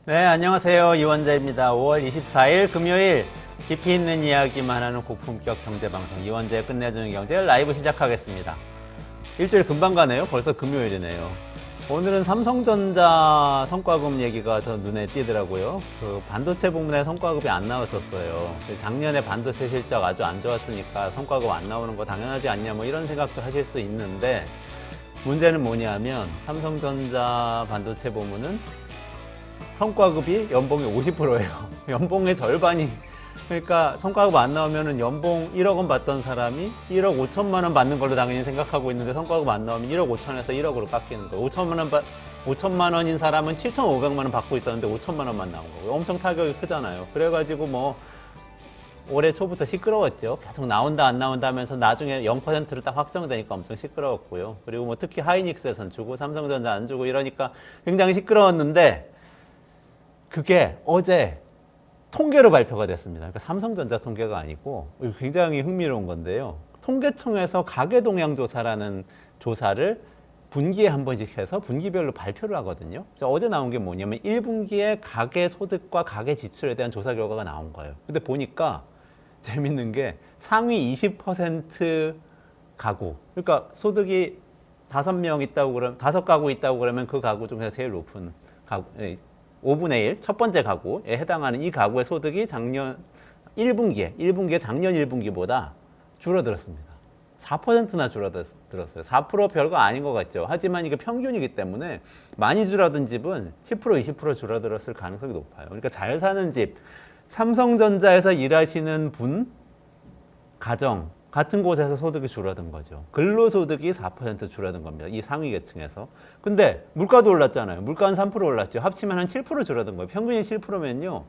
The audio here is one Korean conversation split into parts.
네, 안녕하세요. 이원재입니다. 5월 24일 금요일 깊이 있는 이야기만 하는 고품격 경제방송 이원재의 끝내주는 경제 라이브 시작하겠습니다. 일주일 금방 가네요. 벌써 금요일이네요. 오늘은 삼성전자 성과급 얘기가 저 눈에 띄더라고요. 그 반도체 부문에 성과급이 안 나왔었어요. 작년에 반도체 실적 아주 안 좋았으니까 성과급 안 나오는 거 당연하지 않냐 뭐 이런 생각도 하실 수 있는데, 문제는 뭐냐면 삼성전자 반도체 부문은 성과급이 연봉이 50%예요. 연봉의 절반이. 그러니까 성과급 안 나오면은 연봉 1억 원 받던 사람이 1억 5천만 원 받는 걸로 당연히 생각하고 있는데, 성과급 안 나오면 1억 5천에서 1억으로 깎이는 거예요. 5천만 원인 사람은 7,500만 원 받고 있었는데 5천만 원만 나온 거고요. 엄청 타격이 크잖아요. 그래가지고 뭐 올해 초부터 시끄러웠죠. 계속 나온다 안 나온다 하면서 나중에 0%로 딱 확정되니까 엄청 시끄러웠고요. 그리고 뭐 특히 하이닉스에선 주고 삼성전자 안 주고 이러니까 굉장히 시끄러웠는데, 그게 어제 통계로 발표가 됐습니다. 그러니까 삼성전자 통계가 아니고 굉장히 흥미로운 건데요. 통계청에서 가계동향조사라는 조사를 분기에 한 번씩 해서 분기별로 발표를 하거든요. 어제 나온 게 뭐냐면 1분기에 가계소득과 가계지출에 대한 조사 결과가 나온 거예요. 근데 보니까 재밌는 게 상위 20% 가구, 그러니까 소득이 5명 있다고 그러면 5가구 있다고 그러면 그 가구 중에서 제일 높은 가구, 5분의 1, 첫 번째 가구에 해당하는 이 가구의 소득이 작년 1분기에 작년 1분기보다 줄어들었습니다. 4%나 줄어들었어요. 4% 별거 아닌 것 같죠. 하지만 이게 평균이기 때문에 많이 줄어든 집은 10%, 20% 줄어들었을 가능성이 높아요. 그러니까 잘 사는 집, 삼성전자에서 일하시는 분, 가정 같은 곳에서 소득이 줄어든 거죠. 근로소득이 4% 줄어든 겁니다. 이 상위 계층에서. 근데 물가도 올랐잖아요. 물가는 3% 올랐죠. 합치면 한 7% 줄어든 거예요. 평균이 7%면요.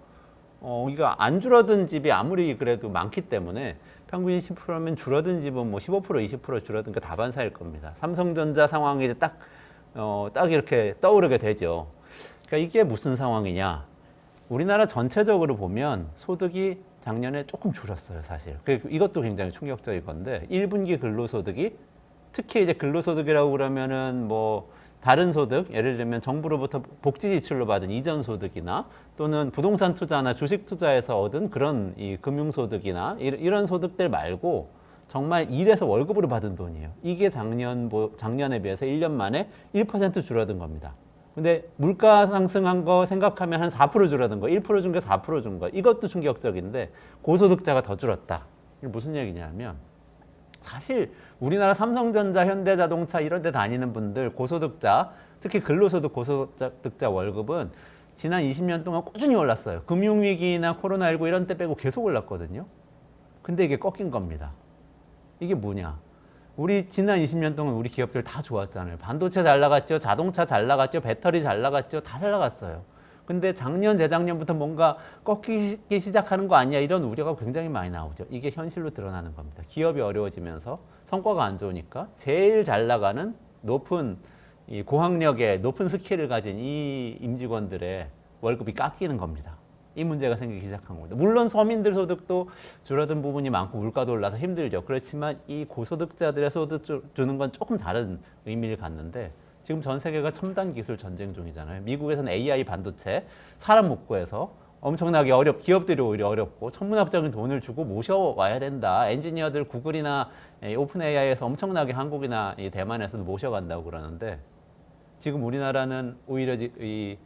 이거 안 줄어든 집이 아무리 그래도 많기 때문에 평균이 10%면 줄어든 집은 뭐 15%, 20% 줄어든 게 다반사일 겁니다. 삼성전자 상황이 이제 딱 이렇게 떠오르게 되죠. 그러니까 이게 무슨 상황이냐. 우리나라 전체적으로 보면 소득이 작년에 조금 줄었어요, 사실. 이것도 굉장히 충격적인 건데, 1분기 근로소득이, 특히 이제 근로소득이라고 그러면은 뭐 다른 소득, 예를 들면 정부로부터 복지 지출로 받은 이전 소득이나 또는 부동산 투자나 주식 투자에서 얻은 그런 이 금융소득이나 이런 소득들 말고 정말 일해서 월급으로 받은 돈이에요. 이게 작년에 비해서 1년 만에 1% 줄어든 겁니다. 근데 물가 상승한 거 생각하면 한 4% 줄어든 거, 1% 준 게 4% 준 거, 이것도 충격적인데 고소득자가 더 줄었다. 이게 무슨 얘기냐면, 사실 우리나라 삼성전자, 현대자동차 이런 데 다니는 분들 고소득자, 특히 근로소득 고소득자 월급은 지난 20년 동안 꾸준히 올랐어요. 금융위기나 코로나19 이런 때 빼고 계속 올랐거든요. 근데 이게 꺾인 겁니다. 이게 뭐냐? 우리 지난 20년 동안 우리 기업들 다 좋았잖아요. 반도체 잘 나갔죠. 자동차 잘 나갔죠. 배터리 잘 나갔죠. 다 잘 나갔어요. 근데 작년, 재작년부터 뭔가 꺾이기 시작하는 거 아니야, 이런 우려가 굉장히 많이 나오죠. 이게 현실로 드러나는 겁니다. 기업이 어려워지면서 성과가 안 좋으니까 제일 잘 나가는 높은 이 고학력의 높은 스킬을 가진 이 임직원들의 월급이 깎이는 겁니다. 이 문제가 생기기 시작한 겁니다. 물론 서민들 소득도 줄어든 부분이 많고 물가도 올라서 힘들죠. 그렇지만 이 고소득자들의 소득 주는 건 조금 다른 의미를 갖는데, 지금 전 세계가 첨단 기술 전쟁 중이잖아요. 미국에서는 AI 반도체 사람 못 구해서 엄청나게 기업들이 오히려 어렵고 천문학적인 돈을 주고 모셔와야 된다. 엔지니어들 구글이나 오픈 AI에서 엄청나게 한국이나 대만에서도 모셔간다고 그러는데, 지금 우리나라는 오히려 이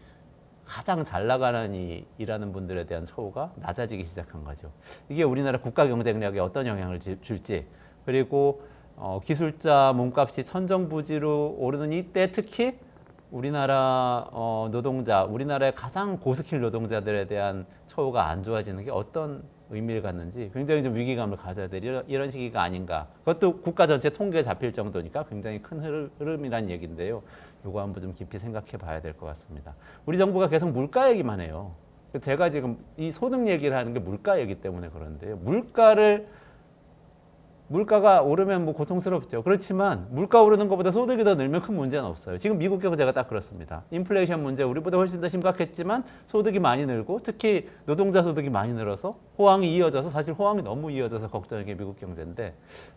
가장 잘 나가는 일하는 분들에 대한 처우가 낮아지기 시작한 거죠. 이게 우리나라 국가 경쟁력에 어떤 영향을 줄지, 그리고 기술자 몸값이 천정부지로 오르는 이때 특히 우리나라 노동자, 우리나라의 가장 고스킬 노동자들에 대한 처우가 안 좋아지는 게 어떤 의미를 갖는지 굉장히 좀 위기감을 가져야 될 이런 시기가 아닌가. 그것도 국가 전체 통계에 잡힐 정도니까 굉장히 큰 흐름이란 얘기인데요. 이거 한번 좀 깊이 생각해 봐야 될 것 같습니다. 우리 정부가 계속 물가 얘기만 해요. 제가 지금 이 소득 얘기를 하는 게 물가 얘기 때문에 그런데요. 물가가 오르면 뭐 고통스럽죠. 그렇지만 물가 오르는 것보다 소득이 더 늘면 큰 문제는 없어요. 지금 미국 경제가 딱 그렇습니다. 인플레이션 문제 우리보다 훨씬 더 심각했지만 소득이 많이 늘고 특히 노동자 소득이 많이 늘어서 호황이 이어져서, 사실 호황이 너무 이어져서 걱정인 게 미국 경제인데,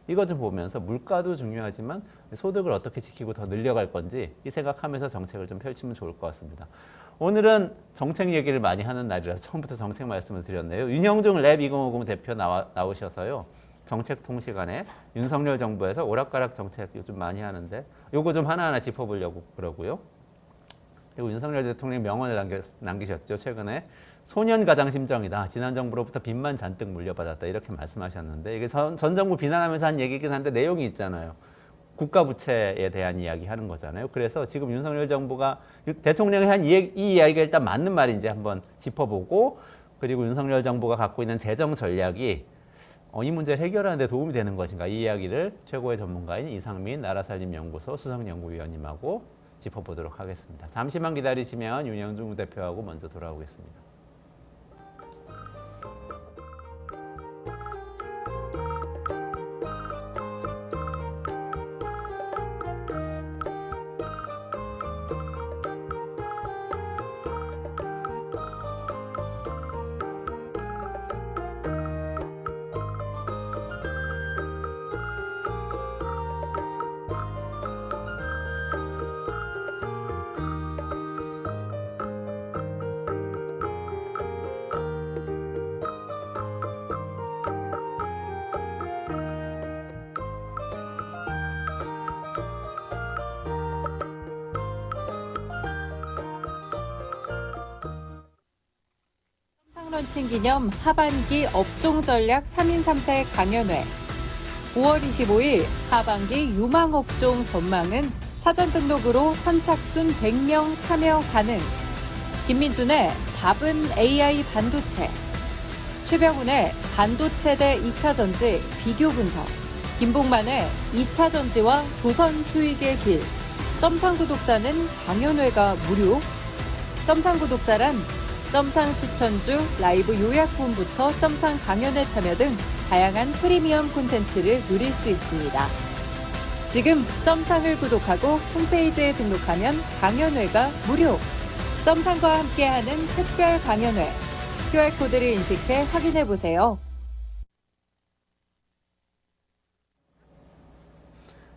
이거 좀 보면서 물가도 중요하지만 소득을 어떻게 지키고 더 늘려갈 건지 이 생각하면서 정책을 좀 펼치면 좋을 것 같습니다. 오늘은 정책 얘기를 많이 하는 날이라서 처음부터 정책 말씀을 드렸네요. 윤형중 랩 2050 대표 나오셔서요. 정책 통시간에 윤석열 정부에서 오락가락 정책 요즘 많이 하는데 요거 좀 하나하나 짚어보려고 그러고요. 그리고 윤석열 대통령이 명언을 남기셨죠. 최근에 소년 가장 심정이다. 지난 정부로부터 빚만 잔뜩 물려받았다. 이렇게 말씀하셨는데 이게 전 정부 비난하면서 한 얘기긴 한데 내용이 있잖아요. 국가 부채에 대한 이야기 하는 거잖아요. 그래서 지금 윤석열 정부가 대통령이 한 이 이야기가 일단 맞는 말인지 한번 짚어보고 그리고 윤석열 정부가 갖고 있는 재정 전략이 이 문제를 해결하는 데 도움이 되는 것인가 이 이야기를 최고의 전문가인 이상민 나라살림연구소 수석연구위원님하고 짚어보도록 하겠습니다. 잠시만 기다리시면 윤형중 대표하고 먼저 돌아오겠습니다. 런칭 기념 하반기 업종전략 3인 3색 강연회 5월 25일 하반기 유망업종 전망은 사전 등록으로 선착순 100명 참여 가능 김민준의 답은 AI 반도체 최병훈의 반도체 대 2차전지 비교 분석 김봉만의 2차전지와 조선 수익의 길 점상 구독자는 강연회가 무료 점상 구독자란 점상 추천주, 라이브 요약본부터 점상 강연회 참여 등 다양한 프리미엄 콘텐츠를 누릴 수 있습니다. 지금 점상을 구독하고 홈페이지에 등록하면 강연회가 무료! 점상과 함께하는 특별 강연회, QR코드를 인식해 확인해보세요.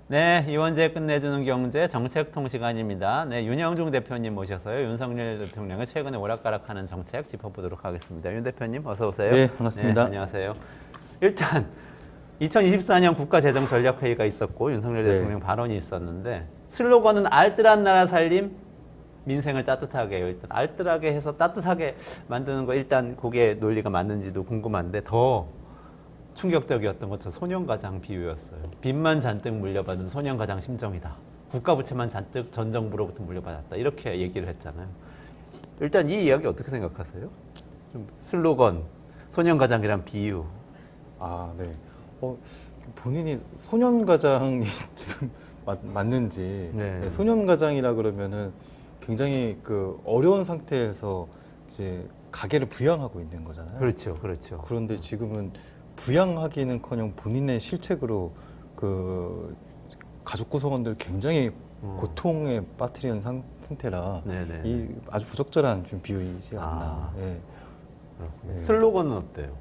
네, 이원재 끝내주는 경제 정책통 시간입니다. 네, 윤형중 대표님 모셔서요. 윤석열 대통령의 최근에 오락가락하는 정책 짚어보도록 하겠습니다. 윤 대표님 어서 오세요. 네, 반갑습니다. 네, 안녕하세요. 일단 2024년 국가재정전략회의가 있었고 윤석열 대통령 발언이 있었는데 슬로건은 알뜰한 나라 살림, 민생을 따뜻하게 해요. 일단 알뜰하게 해서 따뜻하게 만드는 거 일단 그게 논리가 맞는지도 궁금한데 더 충격적이었던 것처럼 소년가장 비유였어요. 빚만 잔뜩 물려받은 소년가장 심정이다. 국가부채만 잔뜩 전 정부로부터 물려받았다. 이렇게 얘기를 했잖아요. 일단 이 이야기 어떻게 생각하세요? 좀 슬로건, 소년가장이란 비유. 아, 네. 본인이 소년가장이 지금 맞는지. 네. 소년가장이라 그러면은 굉장히 그 어려운 상태에서 이제 가게를 부양하고 있는 거잖아요. 그렇죠, 그렇죠. 그런데 지금은 부양하기는커녕 본인의 실책으로 그 가족 구성원들 굉장히 고통에 빠뜨리는 상태라 네네. 이 아주 부적절한 좀 비유이지 않나. 네. 네. 슬로건은 어때요?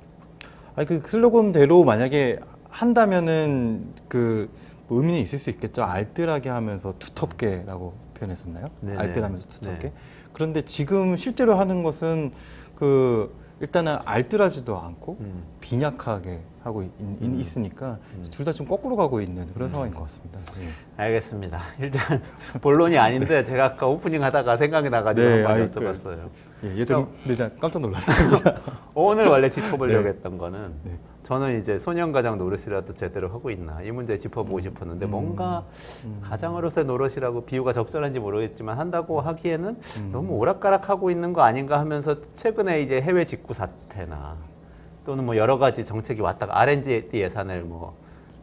아니 그 슬로건대로 만약에 한다면은 그 의미는 있을 수 있겠죠. 알뜰하게 하면서 두텁게라고 표현했었나요? 네네. 알뜰하면서 두텁게. 네. 그런데 지금 실제로 하는 것은 그 일단은 알뜰하지도 않고 빈약하게 하고 있으니까 둘 다 좀 거꾸로 가고 있는 그런 상황인 것 같습니다. 네. 알겠습니다. 일단 본론이 아닌데 제가 아까 오프닝 하다가 생각이 나가지고 네, 한번 여쭤봤어요. 예전 네, 깜짝 놀랐습니다. 오늘 원래 짚어보려고 네. 했던 거는 네. 저는 이제 소년가장 노릇이라도 제대로 하고 있나 이 문제 짚어보고 싶었는데 뭔가 가장으로서의 노릇이라고 비유가 적절한지 모르겠지만 한다고 하기에는 너무 오락가락하고 있는 거 아닌가 하면서 최근에 이제 해외 직구 사태나 또는 뭐 여러 가지 정책이 왔다가 R&D 예산을 뭐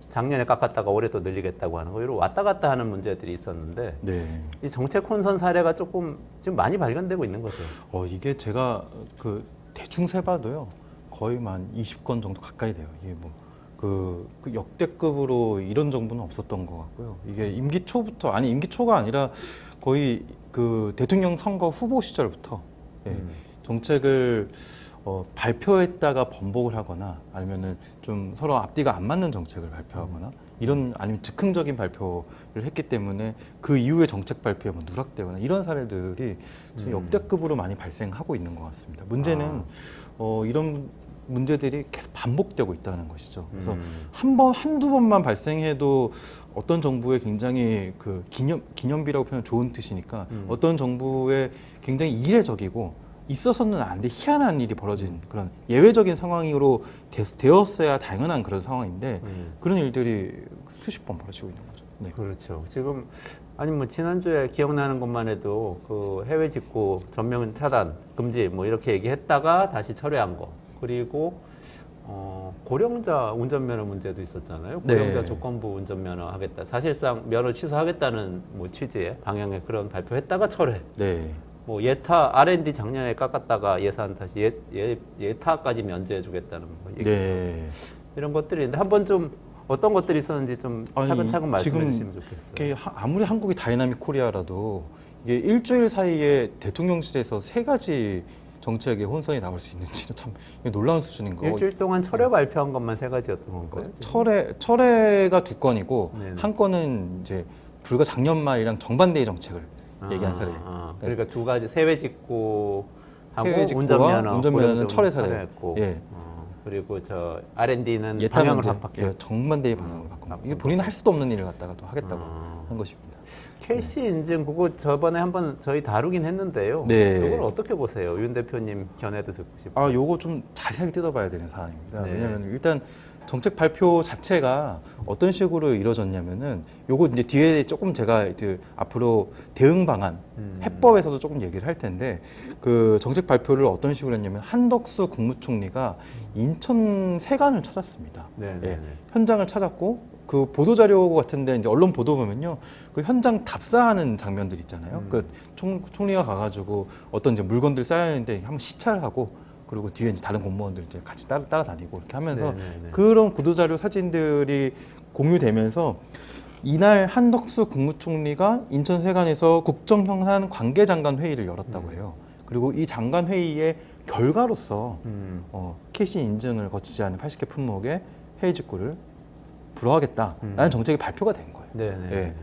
작년에 깎았다가 올해 또 늘리겠다고 하는 거 이런 왔다 갔다 하는 문제들이 있었는데 네. 이 정책 혼선 사례가 조금 좀 많이 발견되고 있는 거죠. 이게 제가 그 대충 세봐도요 거의 한 20건 정도 가까이 돼요. 이게 뭐 그 역대급으로 이런 정부는 없었던 것 같고요. 이게 임기 초부터 아니 임기 초가 아니라 거의 그 대통령 선거 후보 시절부터 정책을 발표했다가 번복을 하거나 아니면은 좀 서로 앞뒤가 안 맞는 정책을 발표하거나 이런 아니면 즉흥적인 발표를 했기 때문에 그 이후에 정책 발표에 뭐 누락되거나 이런 사례들이 좀 역대급으로 많이 발생하고 있는 것 같습니다. 문제는 이런 문제들이 계속 반복되고 있다는 것이죠. 그래서 한두 번만 발생해도 어떤 정부의 굉장히 그 기념비라고 표현 좋은 뜻이니까 어떤 정부의 굉장히 이례적이고 있어서는 안 돼 희한한 일이 벌어진 그런 예외적인 상황으로 되었어야 당연한 그런 상황인데 그런 일들이 수십 번 벌어지고 있는 거죠. 네. 그렇죠. 지금 아니 뭐 지난주에 기억나는 것만 해도 그 해외 직구 전면 차단 금지 뭐 이렇게 얘기했다가 다시 철회한 거. 그리고 고령자 운전면허 문제도 있었잖아요. 고령자 네. 조건부 운전면허 하겠다. 사실상 면허 취소하겠다는 뭐 취지의 방향의 그런 발표했다가 철회. 네. 뭐 예타 R&D 작년에 깎았다가 예산 다시 예타까지 면제해주겠다는 거 얘기. 네. 이런 것들이 있는데 한번 좀 어떤 것들이 있었는지 좀 아니, 차근차근 말씀해 지금 주시면 좋겠어요. 이게 아무리 한국이 다이나믹 코리아라도 이게 일주일 사이에 대통령실에서 3가지 정책의 혼선이 나올 수 있는지는 참 놀라운 수준인 거. 일주일 동안 철회 발표한 것만 3가지였던 건가요? 철회가 2건이고 네네. 한 건은 이제 불과 작년 말이랑 정반대의 정책을 얘기한 사례. 그러니까 2가지 해외 직구하고 해외 직구와 운전면허는 운전면허는 철회 사례. 철회했고, 예. 그리고 저 R&D는 예타 방향을 문제, 바뀌었고. 예, 정반대의 방향을 바꾼 이게 본인은 할 수도 없는 일을 갖다가 또 하겠다고 한 것입니다. KC 인증 그거 저번에 한번 저희 다루긴 했는데요. 네. 이걸 어떻게 보세요? 윤 대표님 견해도 듣고 싶어요. 요거 좀 자세하게 뜯어봐야 되는 사안입니다. 네. 왜냐하면 일단 정책 발표 자체가 어떤 식으로 이루어졌냐면은 요거 이제 뒤에 조금 제가 이제 앞으로 대응 방안 해법에서도 조금 얘기를 할 텐데 그 정책 발표를 어떤 식으로 했냐면 한덕수 국무총리가 인천 세관을 찾았습니다. 네, 예, 네, 네. 현장을 찾았고 그 보도 자료 같은데 이제 언론 보도 보면요 그 현장 답사하는 장면들 있잖아요. 그 총리가 가가지고 어떤 이제 물건들 쌓여 있는데 한번 시찰을 하고 그리고 뒤에 이제 다른 공무원들 이제 같이 따라다니고 이렇게 하면서 네네네. 그런 보도 자료 사진들이 공유되면서 이날 한덕수 국무총리가 인천 세관에서 국정형산 관계장관 회의를 열었다고 해요. 그리고 이 장관 회의의 결과로서 캐시 인증을 거치지 않은 80개 품목의 해외 직구를 불허하겠다라는 정책이 발표가 된 거예요. 네네. 예.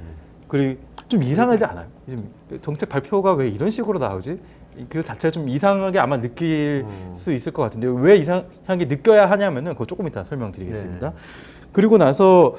그리고 좀 이상하지 않아요? 지금 정책 발표가 왜 이런 식으로 나오지? 그 자체가 좀 이상하게 아마 느낄 수 있을 것 같은데 왜 이상하게 느껴야 하냐면은 그거 조금 이따 설명드리겠습니다. 네. 그리고 나서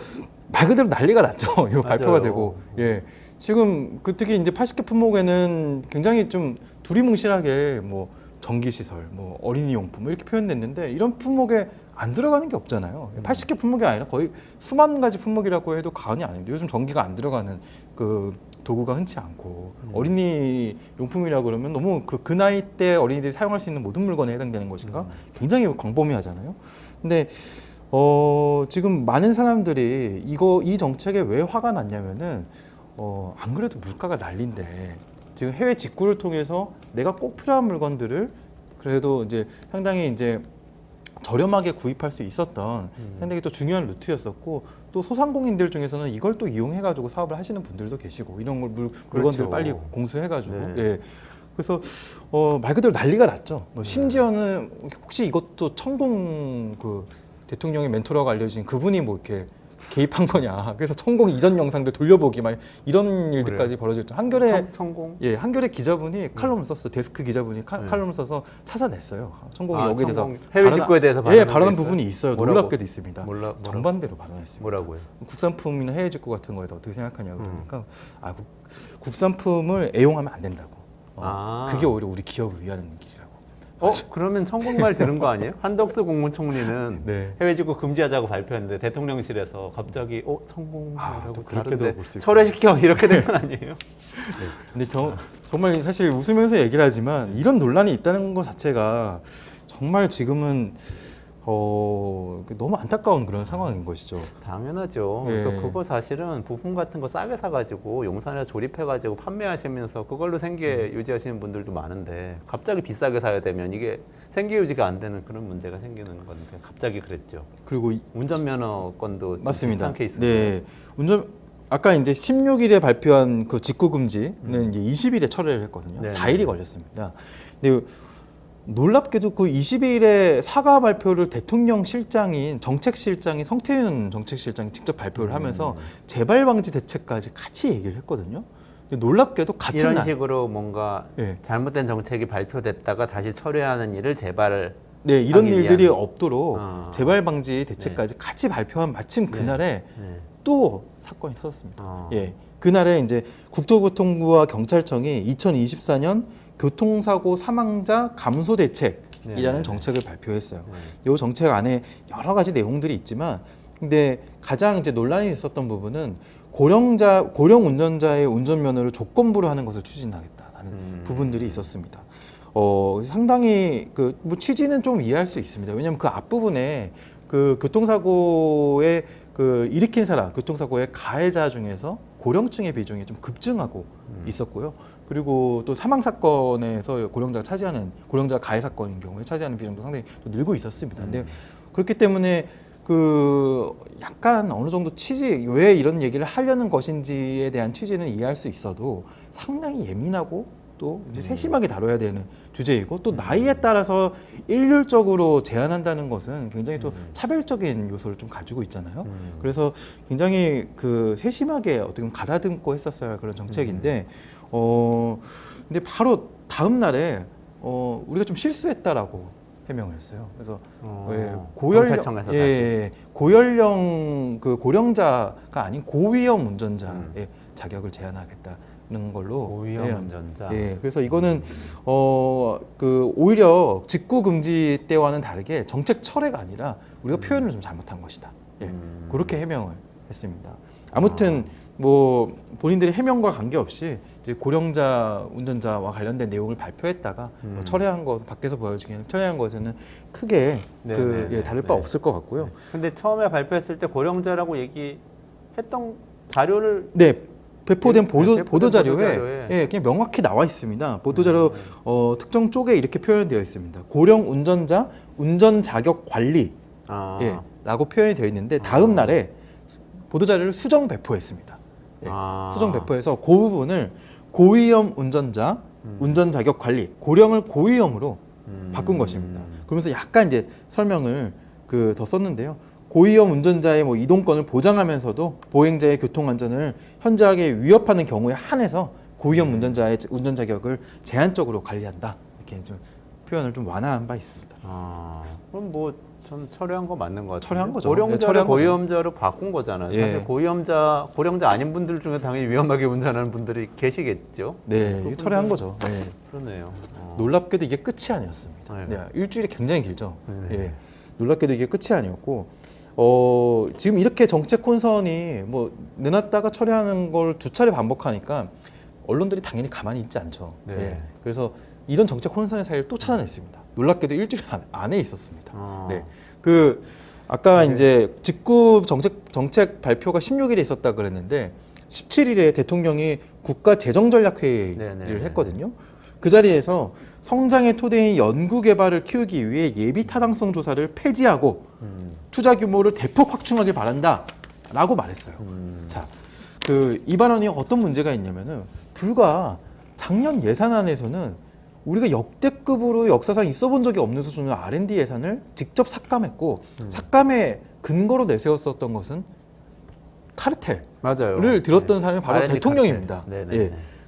말 그대로 난리가 났죠. 이거 맞아요. 발표가 되고 예. 지금 그 특히 이제 80개 품목에는 굉장히 좀 두리뭉실하게 뭐 전기 시설, 뭐 어린이 용품 이렇게 표현됐는데 이런 품목에 안 들어가는 게 없잖아요. 80개 품목이 아니라 거의 수만 가지 품목이라고 해도 과언이 아닌데 요즘 전기가 안 들어가는 그 도구가 흔치 않고 어린이 용품이라 그러면 너무 그 나이 때 어린이들이 사용할 수 있는 모든 물건에 해당되는 것인가 굉장히 광범위하잖아요. 근데 지금 많은 사람들이 이 정책에 왜 화가 났냐면은 안 그래도 물가가 난리인데 지금 해외 직구를 통해서 내가 꼭 필요한 물건들을 그래도 이제 상당히 이제 저렴하게 구입할 수 있었던 상당히 또 중요한 루트였었고 또 소상공인들 중에서는 이걸 또 이용해가지고 사업을 하시는 분들도 계시고 이런 걸 물건들을 그렇죠. 빨리 공수해가지고 네. 예. 그래서 말 그대로 난리가 났죠. 심지어는 혹시 이것도 천공 그 대통령의 멘토라고 알려진 그분이 뭐 이렇게 개입한 거냐. 그래서 천공 이전 영상들 돌려보기 막 이런 일들까지 벌어질 때 한겨레 성공? 예, 한겨레 기자분이 칼럼을 썼어요. 데스크 기자분이 칼럼을 써서 찾아냈어요. 천공이 여기에 대해서 해외 직구에 대해서 발언한 발언한 부분이 있어요. 뭐라고? 놀랍게도 있습니다. 정반대로 발언했습니다. 뭐라고요? 국산품이나 해외 직구 같은 거에서 어떻게 생각하냐고 그러니까 국산품을 애용하면 안 된다고. 그게 오히려 우리 기업을 위하는 길이라고. 그러면 천국말 들은 거 아니에요? 한덕수 국무총리는 네. 해외 직구 금지하자고 발표했는데 대통령실에서 갑자기 천국이라고 그렇게도 다른데 볼수 있고. 철회시켜 이렇게 된 건 아니에요? 근데 정말 사실 웃으면서 얘기를 하지만 이런 논란이 있다는 것 자체가 정말 지금은 너무 안타까운 그런 상황인 것이죠. 당연하죠. 예. 그러니까 그거 사실은 부품 같은 거 싸게 사가지고 용산에 조립해가지고 판매하시면서 그걸로 생계 유지하시는 분들도 많은데 갑자기 비싸게 사야 되면 이게 생계 유지가 안 되는 그런 문제가 생기는 건데 갑자기 그랬죠. 그리고 운전면허 건도 좀 맞습니다. 비슷한 케이스인데. 네, 아까 이제 16일에 발표한 그 직구 금지는 이제 20일에 철회를 했거든요. 네. 4일이 걸렸습니다. 근데 놀랍게도 그 22일에 사과 발표를 대통령 실장인 정책실장인 성태윤 정책실장이 직접 발표를 하면서 재발 방지 대책까지 같이 얘기를 했거든요. 근데 놀랍게도 같은 이런 날 식으로 뭔가 예. 잘못된 정책이 발표됐다가 다시 처리하는 일을 재발을 네, 이런 하기 일들이 위한. 없도록 재발 방지 대책까지 같이 발표한 마침 그날에 네. 또 사건이 터졌습니다. 어. 예. 그날에 이제 국토교통부와 경찰청이 2024년 교통사고 사망자 감소 대책이라는 네네네. 정책을 발표했어요. 네. 이 정책 안에 여러 가지 내용들이 있지만, 근데 가장 이제 논란이 있었던 부분은 고령 운전자의 운전면허를 조건부로 하는 것을 추진하겠다라는 부분들이 있었습니다. 상당히 뭐 취지는 좀 이해할 수 있습니다. 왜냐하면 그 앞부분에 그 교통사고에 일으킨 사람, 교통사고의 가해자 중에서 고령층의 비중이 좀 급증하고 있었고요. 그리고 또 사망 사건에서 고령자 가해 사건인 경우에 차지하는 비중도 상당히 또 늘고 있었습니다. 근데 그렇기 때문에 약간 어느 정도 취지, 왜 이런 얘기를 하려는 것인지에 대한 취지는 이해할 수 있어도 상당히 예민하고 또 이제 세심하게 다뤄야 되는 주제이고, 또 나이에 따라서 일률적으로 제한한다는 것은 굉장히 또 차별적인 요소를 좀 가지고 있잖아요. 그래서 굉장히 세심하게 어떻게 보면 가다듬고 했었어야 할 그런 정책인데, 근데 바로 다음 날에 우리가 좀 실수했다라고 해명을 했어요. 그래서 경찰청에서 고연령 고령자가 아닌 고위험 운전자의 자격을 제한하겠다는 걸로. 고위험 운전자. 예, 그래서 이거는 오히려 직구 금지 때와는 다르게 정책 철회가 아니라 우리가 표현을 좀 잘못한 것이다. 예, 그렇게 해명을 했습니다. 아무튼 뭐 본인들의 해명과 관계없이 이제 고령자 운전자와 관련된 내용을 발표했다가 뭐 철회한 것, 밖에서 보여주기에는 철회한 것에는 크게 다를 바 없을 것 같고요. 근데 처음에 발표했을 때 고령자라고 얘기했던 자료를 배포된 배포된 보도자료에 그냥 명확히 나와 있습니다. 보도자료 특정 쪽에 이렇게 표현되어 있습니다. 고령 운전자 운전 자격 관리 라고 표현이 되어 있는데, 다음 날에 보도자료를 수정 배포했습니다. 수정 배포해서 그 부분을 고위험 운전자 운전 자격 관리, 고령을 고위험으로 바꾼 것입니다. 그러면서 약간 이제 설명을 더 썼는데요. 고위험 운전자의 뭐 이동권을 보장하면서도 보행자의 교통 안전을 현저하게 위협하는 경우에 한해서 고위험 운전자의 운전 자격을 제한적으로 관리한다. 이렇게 좀 표현을 좀 완화한 바 있습니다. 그럼 뭐 전 철회한 거 맞는 것 같아요. 철회한 거죠. 고령자를 고위험자로 바꾼 거잖아요. 예. 사실 고령자 아닌 분들 중에 당연히 위험하게 운전하는 분들이 계시겠죠. 네, 이게 철회한 거죠. 네. 그러네요. 놀랍게도 이게 끝이 아니었습니다. 일주일이 굉장히 길죠. 놀랍게도 이게 끝이 아니었고, 지금 이렇게 정책 혼선이 뭐 내놨다가 처리하는 걸 두 차례 반복하니까 언론들이 당연히 가만히 있지 않죠. 그래서 이런 정책 혼선의 사이를 또 찾아냈습니다. 놀랍게도 일주일 안에 있었습니다. 아까 이제 직구 정책 발표가 16일에 있었다 그랬는데 17일에 대통령이 국가재정전략회의를 했거든요. 그 자리에서 성장의 토대인 연구개발을 키우기 위해 예비 타당성 조사를 폐지하고 투자 규모를 대폭 확충하길 바란다라고 말했어요. 자, 이 발언이 어떤 문제가 있냐면은 불과 작년 예산안에서는 우리가 역대급으로 역사상 있어본 적이 없는 수준의 R&D 예산을 직접 삭감했고, 삭감의 근거로 내세웠었던 것은 카르텔을 들었던 사람이 바로 대통령입니다.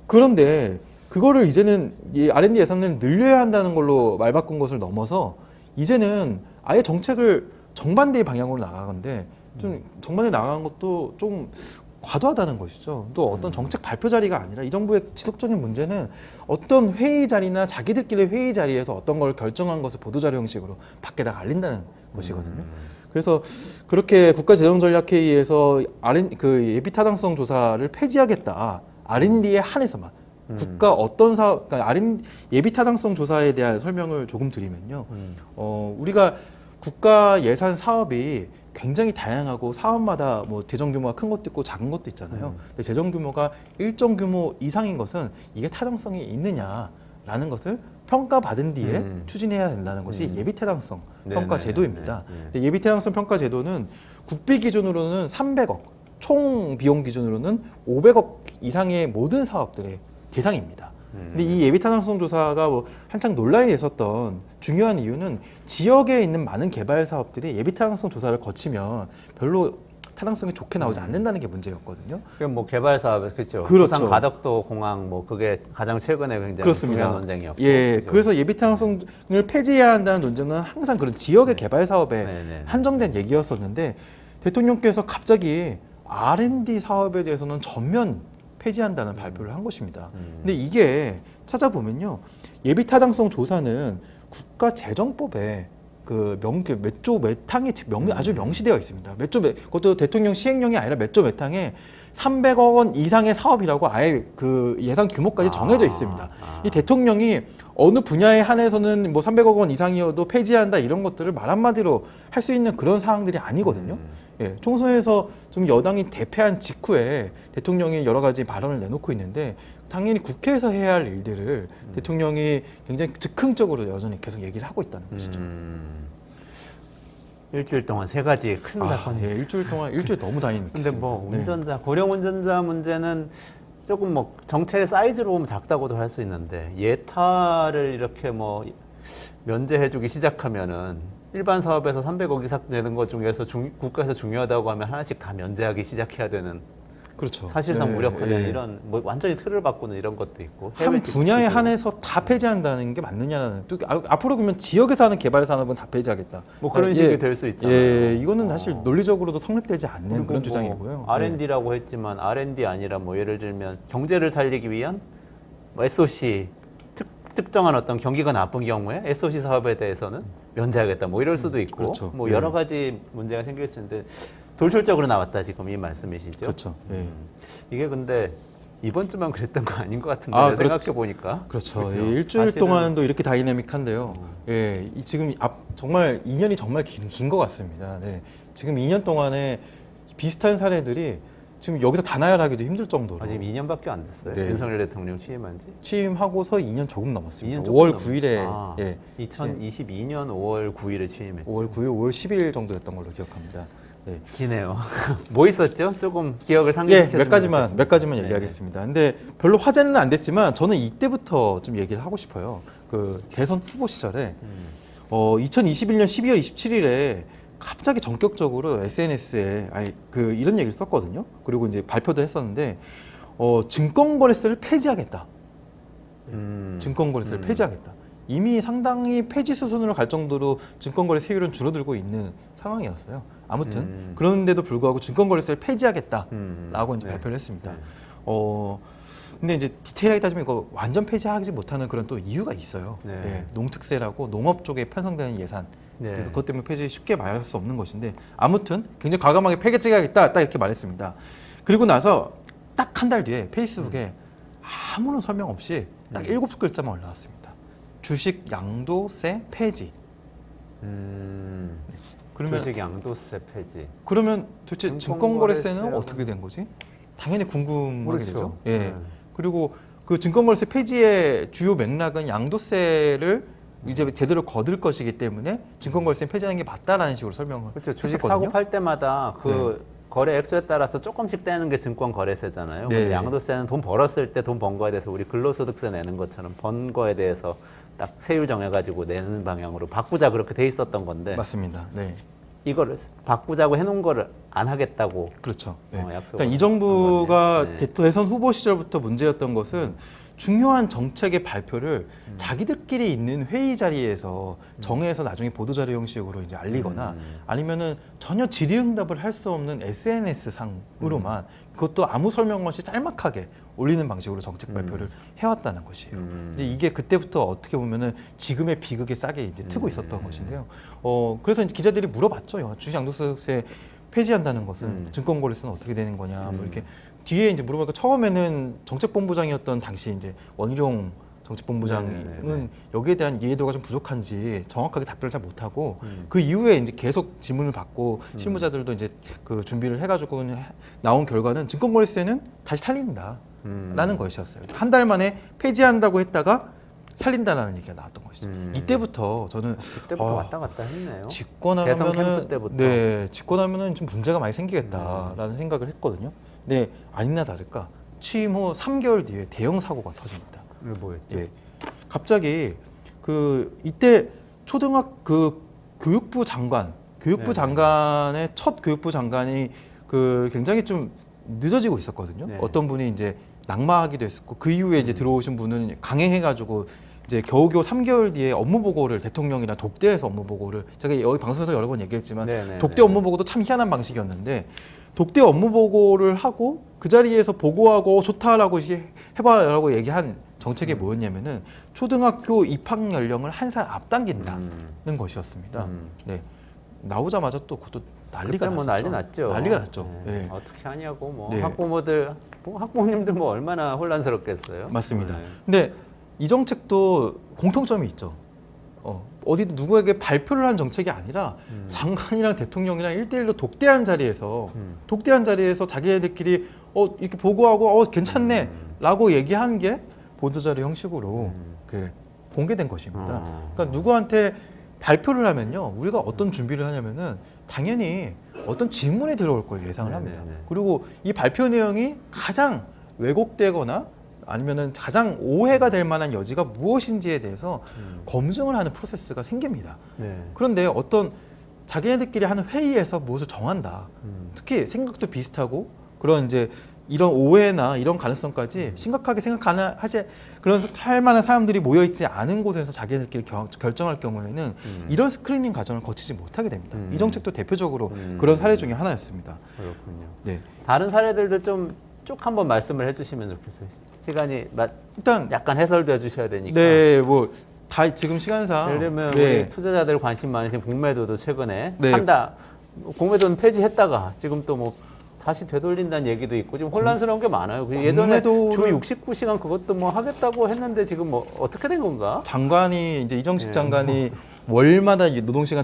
그런데 그거를 이제는 이 R&D 예산을 늘려야 한다는 걸로 말 바꾼 것을 넘어서 이제는 아예 정책을 정반대의 방향으로 나가건데, 좀 정반대 나가는 것도 좀 과도하다는 것이죠. 또 어떤 정책 발표 자리가 아니라 이 정부의 지속적인 문제는 어떤 회의 자리나 자기들끼리 회의 자리에서 어떤 걸 결정한 것을 보도자료 형식으로 밖에다 알린다는 것이거든요. 그래서 그렇게 국가재정전략회의에서 예비 타당성 조사를 폐지하겠다. R&D에 한해서만. 국가 어떤 사업, 그러니까 예비 타당성 조사에 대한 설명을 조금 드리면요. 우리가 국가 예산 사업이 굉장히 다양하고 사업마다 뭐 재정 규모가 큰 것도 있고 작은 것도 있잖아요. 근데 재정 규모가 일정 규모 이상인 것은 이게 타당성이 있느냐라는 것을 평가받은 뒤에 추진해야 된다는 것이 예비 타당성 평가 제도입니다. 근데 예비 타당성 평가 제도는 국비 기준으로는 300억, 총 비용 기준으로는 500억 이상의 모든 사업들의 대상입니다. 근데 이 예비 타당성 조사가 뭐 한창 논란이 됐었던 중요한 이유는 지역에 있는 많은 개발 사업들이 예비 타당성 조사를 거치면 별로 타당성이 좋게 나오지 않는다는 게 문제였거든요. 그럼 뭐 개발 사업 그렇죠. 그렇죠. 부산 가덕도 공항 뭐 그게 가장 최근에 굉장히 그렇습니다. 중요한 논쟁이었고. 예, 그죠? 그래서 예비 타당성을 폐지해야 한다는 논쟁은 항상 그런 지역의 개발 사업에 네. 한정된 얘기였었는데 대통령께서 갑자기 R&D 사업에 대해서는 전면 폐지한다는 발표를 한 것입니다. 근데 이게 찾아보면요, 예비 타당성 조사는 국가재정법에 몇 조 몇 항이 아주 명시되어 있습니다. 그것도 대통령 시행령이 아니라 몇 조 몇 항에 300억 원 이상의 사업이라고 아예 그 예산 규모까지 정해져 있습니다. 이 대통령이 어느 분야에 한해서는 뭐 300억 원 이상이어도 폐지한다 이런 것들을 말 한마디로 할 수 있는 그런 사항들이 아니거든요. 예, 총선에서 좀 여당이 대패한 직후에 대통령이 여러 가지 발언을 내놓고 있는데 당연히 국회에서 해야 할 일들을 대통령이 굉장히 즉흥적으로 여전히 계속 얘기를 하고 있다는 것이죠. 일주일 동안 세 가지 큰 사건이. 예, 일주일 너무 다니는. 근데 뭐 운전자, 고령 운전자 문제는 조금 뭐 정책의 사이즈로 보면 작다고도 할 수 있는데 예타를 이렇게 뭐 면제해주기 시작하면은 일반 사업에서 300억 이상 내는 것 중에서 국가에서 중요하다고 하면 하나씩 다 면제하기 시작해야 되는. 그렇죠. 사실상 네, 무력화된 예. 이런 뭐 완전히 틀을 바꾸는 이런 것도 있고 한 분야에 한해서 다 폐지한다는 게 맞느냐는 또 앞으로 그러면 지역에서 하는 개발 산업은 다 폐지하겠다. 뭐 그런 식이 될 수 있잖아요. 예, 이거는 사실 논리적으로도 성립되지 않는 그런 주장이고요. R&D라고 했지만 R&D 아니라 뭐 예를 들면 경제를 살리기 위한 뭐 SOC 특정한 어떤 경기가 나쁜 경우에 SOC 사업에 대해서는 면제하겠다 뭐 이럴 수도 있고 그렇죠. 뭐 여러 가지 문제가 생길 수 있는데 돌출적으로 나왔다 지금 이 말씀이시죠? 그렇죠. 예. 이게 근데 이번 주만 그랬던 거 아닌 것 같은데 생각해 보니까 그렇죠. 예, 일주일 사실은 동안도 이렇게 다이내믹한데요. 예, 지금 정말 2년이 정말 긴 것 같습니다. 네. 지금 2년 동안에 비슷한 사례들이 지금 여기서 다 나열하기도 힘들 정도로 지금 2년밖에 안 됐어요. 네. 윤석열 대통령 취임한 지. 취임하고서 2년 조금 넘었습니다. 2년 5월 9일에 2022년 5월 9일에 취임했죠. 5월 9일, 5월 10일 정도였던 걸로 기억합니다. 네. 기네요. 뭐 있었죠? 조금 기억을 예, 상기시켜 몇 가지만 네. 얘기하겠습니다. 근데 별로 화제는 안 됐지만 저는 이때부터 좀 얘기를 하고 싶어요. 그 대선 후보 시절에 2021년 12월 27일에 갑자기 전격적으로 SNS에 이런 얘기를 썼거든요. 그리고 이제 발표도 했었는데 증권거래세를 폐지하겠다. 증권거래세를 폐지하겠다. 이미 상당히 폐지 수순으로 갈 정도로 증권거래 세율은 줄어들고 있는 상황이었어요. 아무튼 그런데도 불구하고 증권거래세를 폐지하겠다라고 이제 발표를 했습니다. 근데 이제 디테일하게 따지면 이거 완전 폐지하지 못하는 그런 또 이유가 있어요. 네. 예, 농특세라고 농업 쪽에 편성되는 예산. 네. 그래서 그것 때문에 폐지 쉽게 말할 수 없는 것인데 아무튼 굉장히 과감하게 폐지하겠다 딱 이렇게 말했습니다. 그리고 나서 딱 한 달 뒤에 페이스북에 아무런 설명 없이 딱 7글자만 올라왔습니다. 주식 양도세 폐지. 그러면 주식 양도세 폐지. 그러면 도대체 증권거래세는 증권거래세라고- 어떻게 된 거지? 당연히 궁금하게 그렇죠. 되죠. 예. 그리고 그 증권거래세 폐지의 주요 맥락은 양도세를 이제 제대로 거둘 것이기 때문에 증권거래세 폐지하는 게 맞다라는 식으로 설명을 그렇죠. 주식 했었거든요. 사고 팔 때마다 그 거래 액수에 따라서 조금씩 떼는 게 증권 거래세잖아요. 네. 근데 양도세는 돈 벌었을 때 돈 번 거에 대해서 우리 근로소득세 내는 것처럼 번 거에 대해서 딱 세율 정해가지고 내는 방향으로 바꾸자 그렇게 돼 있었던 건데 맞습니다. 네. 이거를 바꾸자고 해놓은 거를 안 하겠다고. 그렇죠. 네. 약속을 그러니까 이 정부가 한 거네요. 네. 대선 후보 시절부터 문제였던 것은 중요한 정책의 발표를 자기들끼리 있는 회의 자리에서 정해서 나중에 보도자료 형식으로 이제 알리거나 아니면은 전혀 질의응답을 할 수 없는 SNS 상으로만 그것도 아무 설명 없이 짤막하게 올리는 방식으로 정책 발표를 해왔다는 것이에요. 이제 이게 그때부터 어떻게 보면은 지금의 비극에 싸게 이제 트고 있었던 것인데요. 그래서 이제 기자들이 물어봤죠. 주식 양도세 폐지한다는 것은 증권거래세는 어떻게 되는 거냐, 뭐 이렇게 뒤에 이제 물어보니까 처음에는 정책본부장이었던 당시 이제 원희룡 정책본부장은 여기에 대한 이해도가 좀 부족한지 정확하게 답변을 잘 못하고 그 이후에 이제 계속 질문을 받고 실무자들도 이제 그 준비를 해가지고 나온 결과는 증권거래세는 다시 살린다라는 것이었어요. 한 달 만에 폐지한다고 했다가 살린다라는 얘기가 나왔던 것이죠. 이때부터 저는 그때부터 왔다 갔다 했네요. 집권하면은 대선 캠프 때부터. 네, 집권하면은 좀 문제가 많이 생기겠다라는 생각을 했거든요. 네, 아니나 다를까 취임 후 3개월 뒤에 대형 사고가 터집니다. 뭐였죠? 예. 갑자기 그 이때 교육부 네네. 장관의 첫 교육부 장관이 그 굉장히 좀 늦어지고 있었거든요. 네. 어떤 분이 이제 낙마하기도 했었고 그 이후에 이제 들어오신 분은 강행해가지고 이제 겨우겨우 3개월 뒤에 업무 보고를 대통령이랑 독대에서 업무 보고를 제가 여기 방송에서 여러 번 얘기했지만 네네네. 독대 업무 보고도 참 희한한 방식이었는데 독대 업무 보고를 하고 그 자리에서 보고하고 좋다라고 해봐라고 얘기한 정책이 뭐였냐면은 초등학교 입학 연령을 한 살 앞당긴다는 것이었습니다. 네. 나오자마자 또 그것도 난리가 그때 뭐 났었죠. 난리 났죠. 난리가 났죠. 네. 네. 어떻게 하냐고 뭐 네. 학부모님들 뭐 얼마나 혼란스럽겠어요. 맞습니다. 네. 근데 이 정책도 공통점이 있죠. 어디 누구에게 발표를 한 정책이 아니라 장관이랑 대통령이랑 1대1로 독대한 자리에서 자기네들끼리 이렇게 보고하고 괜찮네 라고 얘기한 게 보도자료 형식으로 그 공개된 것입니다. 그러니까 누구한테 발표를 하면요, 우리가 어떤 준비를 하냐면은 당연히 어떤 질문이 들어올 걸 예상을 합니다. 네네네. 그리고 이 발표 내용이 가장 왜곡되거나 아니면은 가장 오해가 될 만한 여지가 무엇인지에 대해서 검증을 하는 프로세스가 생깁니다. 네. 그런데 어떤 자기네들끼리 하는 회의에서 무엇을 정한다. 특히 생각도 비슷하고 그런 이제 이런 오해나 이런 가능성까지 심각하게 생각하지 그런 할 만한 사람들이 모여 있지 않은 곳에서 자기네들끼리 결정할 경우에는 이런 스크리닝 과정을 거치지 못하게 됩니다. 이 정책도 대표적으로 그런 사례 중에 하나였습니다. 그렇군요. 네. 다른 사례들도 좀 쭉 한번 말씀을 해주시면 좋겠어요. 시간이 일단 약간 해설도 해주셔야 되니까. 네, 뭐 다 지금 시간상 예를 들면 네. 우리 투자자들 관심 많으신 공매도도 최근에 네. 한다. 공매도는 폐지했다가 지금 또 뭐 다시 되돌린다는 얘기도 있고 지금 혼란스러운 게 많아요. 예전에 주 공매도를 69시간 그것도 뭐 하겠다고 했는데 지금 뭐 어떻게 된 건가? 장관이 이제 이정식 네. 장관이 월마다 노동시간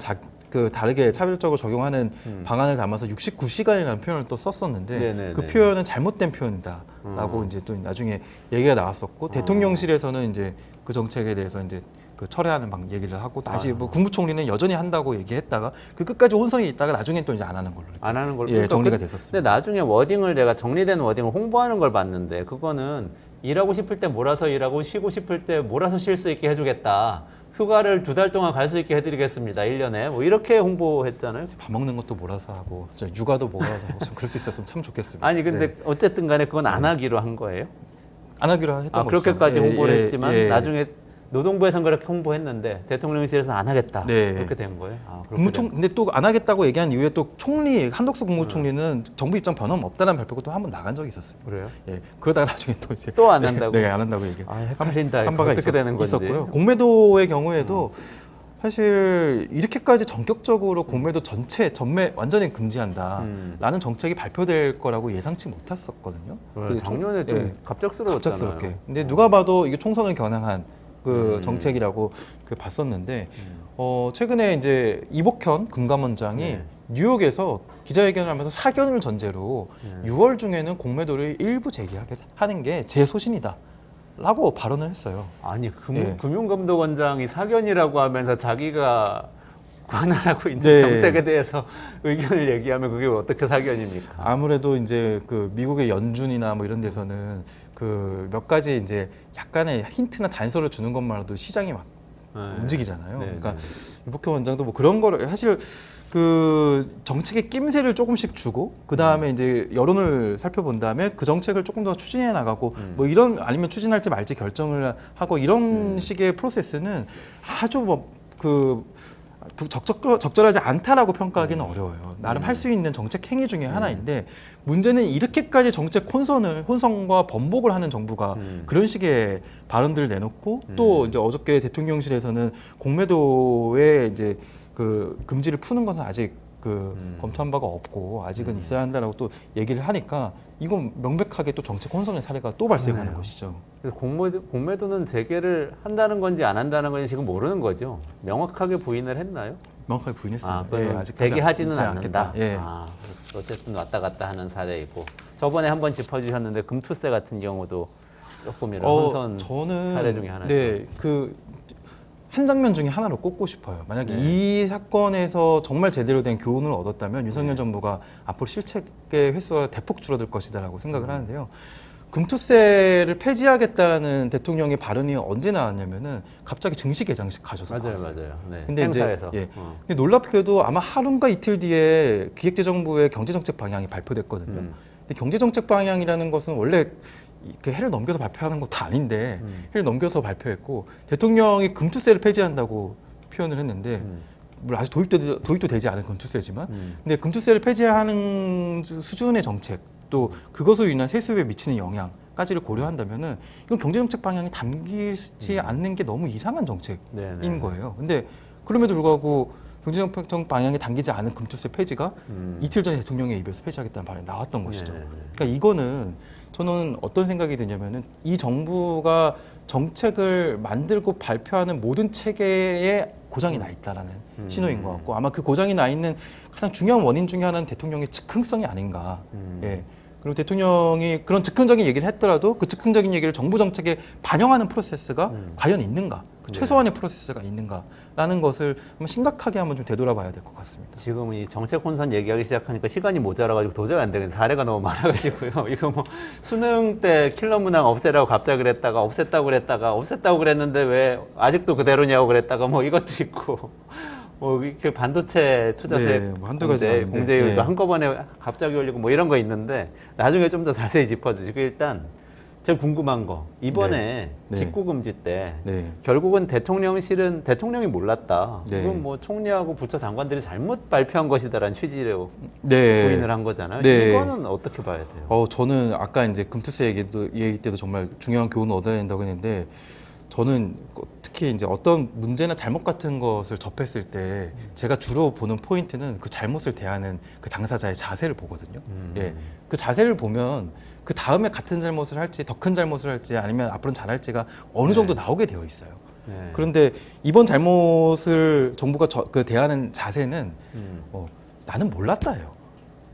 다르게 차별적으로 적용하는 방안을 담아서 69시간이라는 표현을 또 썼었는데 네네네. 그 표현은 잘못된 표현이다라고 이제 또 나중에 얘기가 나왔었고 대통령실에서는 이제 그 정책에 대해서 이제 그 철회하는 얘기를 하고 다시 뭐 국무총리는 여전히 한다고 얘기했다가 그 끝까지 혼선이 있다가 나중에 또 이제 안 하는 걸로 이렇게 안 하는 걸로. 예, 그러니까 정리가 근데 됐었습니다. 나중에 워딩을 내가 정리된 워딩을 홍보하는 걸 봤는데 그거는 일하고 싶을 때 몰아서 일하고 쉬고 싶을 때 몰아서 쉴 수 있게 해주겠다. 휴가를 2달 동안 갈 수 있게 해드리겠습니다. 1년에. 뭐 이렇게 홍보했잖아요. 밥 먹는 것도 몰아서 하고 육아도 몰아서 하고 참 그럴 수 있었으면 참 좋겠습니다. 아니 근데 네. 어쨌든 간에 그건 안 하기로 한 거예요. 안 하기로 했던 것이죠. 그렇게까지 홍보를 예, 했지만 예. 나중에 노동부에서는 그렇게 홍보했는데 대통령실에서는 안 하겠다. 네. 그렇게 된 거예요. 그렇게 국무총 근데 또 안 하겠다고 얘기한 이후에 또 한덕수 국무총리는 정부 입장 변함 없다는 발표가 또 한 번 나간 적이 있었어요. 그래요? 예. 그러다가 나중에 또 이제 또 안 한다고? 네, 안 한다고 얘기. 헷갈린다. 한 바가 어떻게 되는 건지. 있었고요. 공매도의 경우에도 사실 이렇게까지 전격적으로 공매도 전매 완전히 금지한다라는 정책이 발표될 거라고 예상치 못했었거든요. 그래, 작년에 좀 예. 갑작스러웠잖아요. 갑작스럽게. 근데 누가 봐도 이게 총선을 겨냥한 그 정책이라고 봤었는데 최근에 이제 이복현 금감원장이 네. 뉴욕에서 기자회견을 하면서 사견을 전제로 6월 중에는 공매도를 일부 제기하게 하는 게 제 소신이다. 라고 발언을 했어요. 아니 예. 금융감독원장이 사견이라고 하면서 자기가 관할하고 있는 네. 정책에 대해서 의견을 얘기하면 그게 어떻게 사견입니까? 아무래도 이제 그 미국의 연준이나 뭐 이런 데서는 그 몇 가지 이제 약간의 힌트나 단서를 주는 것만으로도 시장이 막 움직이잖아요. 네, 그러니까 네. 이복현 원장도 뭐 그런 거를 사실 그 정책의 낌새를 조금씩 주고 그 다음에 이제 여론을 살펴본 다음에 그 정책을 조금 더 추진해 나가고 뭐 이런 아니면 추진할지 말지 결정을 하고 이런 식의 프로세스는 아주 적절하지 않다라고 평가하기는 어려워요. 나름 할 수 있는 정책 행위 중에 하나인데 문제는 이렇게까지 정책 혼선과 번복을 하는 정부가 그런 식의 발언들을 내놓고 또 이제 어저께 대통령실에서는 공매도에 이제 그 금지를 푸는 것은 아직 검토한 바가 없고 아직은 있어야 한다라고 또 얘기를 하니까 이건 명백하게 또 정책 혼선의 사례가 또 발생하는 것이죠. 그래서 공매도는 재개를 한다는 건지 안 한다는 건지 지금 모르는 거죠. 명확하게 부인을 했나요? 명확하게 부인했습니다. 아직까지 재개하지는 하지 않는다. 예. 어쨌든 왔다 갔다 하는 사례이고 저번에 한번 짚어주셨는데 금투세 같은 경우도 조금 이런 혼선 저는 사례 중에 하나죠. 네, 한 장면 중에 하나로 꼽고 싶어요. 만약에 네. 이 사건에서 정말 제대로 된 교훈을 얻었다면 윤석열 정부가 앞으로 실책의 횟수가 대폭 줄어들 것이다라고 생각을 하는데요. 금투세를 폐지하겠다라는 대통령의 발언이 언제 나왔냐면은 갑자기 증시 개장식 가셔서 맞아요, 나왔어요. 맞아요. 네. 근데 행사에서. 이제 근데 놀랍게도 아마 하루인가 이틀 뒤에 기획재정부의 경제정책 방향이 발표됐거든요. 근데 경제정책 방향이라는 것은 원래 그 해를 넘겨서 발표하는 것도 아닌데 해를 넘겨서 발표했고 대통령이 금투세를 폐지한다고 표현을 했는데 물론 아직 도입도 되지 않은 금투세지만 근데 금투세를 폐지하는 수준의 정책 또 그것으로 인한 세수에 미치는 영향까지를 고려한다면은 이건 경제정책 방향이 담기지 않는 게 너무 이상한 정책인 네네. 거예요. 근데 그럼에도 불구하고 경제정책 방향이 담기지 않은 금투세 폐지가 이틀 전에 대통령의 입에서 폐지하겠다는 발언이 나왔던 것이죠. 네네네. 그러니까 이거는 저는 어떤 생각이 드냐면은 이 정부가 정책을 만들고 발표하는 모든 체계에 고장이 나 있다라는 신호인 것 같고 아마 그 고장이 나 있는 가장 중요한 원인 중에 하나는 대통령의 즉흥성이 아닌가. 예. 그리고 대통령이 그런 즉흥적인 얘기를 했더라도 그 즉흥적인 얘기를 정부 정책에 반영하는 프로세스가 과연 있는가, 그 최소한의 프로세스가 있는가라는 것을 한번 심각하게 한번 좀 되돌아봐야 될 것 같습니다. 지금 이 정책 혼선 얘기하기 시작하니까 시간이 모자라가지고 도저히 안 되겠네. 사례가 너무 많아가지고요. 이거 뭐 수능 때 킬러 문항 없애라고 갑자기 그랬다가 없앴다고 그랬다가 없앴다고 그랬는데 왜 아직도 그대로냐고 그랬다가 뭐 이것도 있고 뭐 이렇게 반도체 투자세 뭐 한두 가지 많은데. 공제율도 한꺼번에 갑자기 올리고 뭐 이런 거 있는데 나중에 좀 더 자세히 짚어주시고 일단 제가 궁금한 거 이번에 네. 직구금지 때 네. 결국은 대통령실은 대통령이 몰랐다. 네. 이건 뭐 총리하고 부처 장관들이 잘못 발표한 것이다라는 취지로 네. 부인을 한 거잖아요. 네. 이거는 어떻게 봐야 돼요? 저는 아까 이제 금투세 얘기 때도 정말 중요한 교훈을 얻어야 된다고 했는데 저는 특히 이제 어떤 문제나 잘못 같은 것을 접했을 때 제가 주로 보는 포인트는 그 잘못을 대하는 그 당사자의 자세를 보거든요. 예. 그 자세를 보면 그 다음에 같은 잘못을 할지 더 큰 잘못을 할지 아니면 앞으로는 잘할지가 어느 정도 나오게 되어 있어요. 네. 그런데 이번 잘못을 정부가 그 대하는 자세는 나는 몰랐다예요.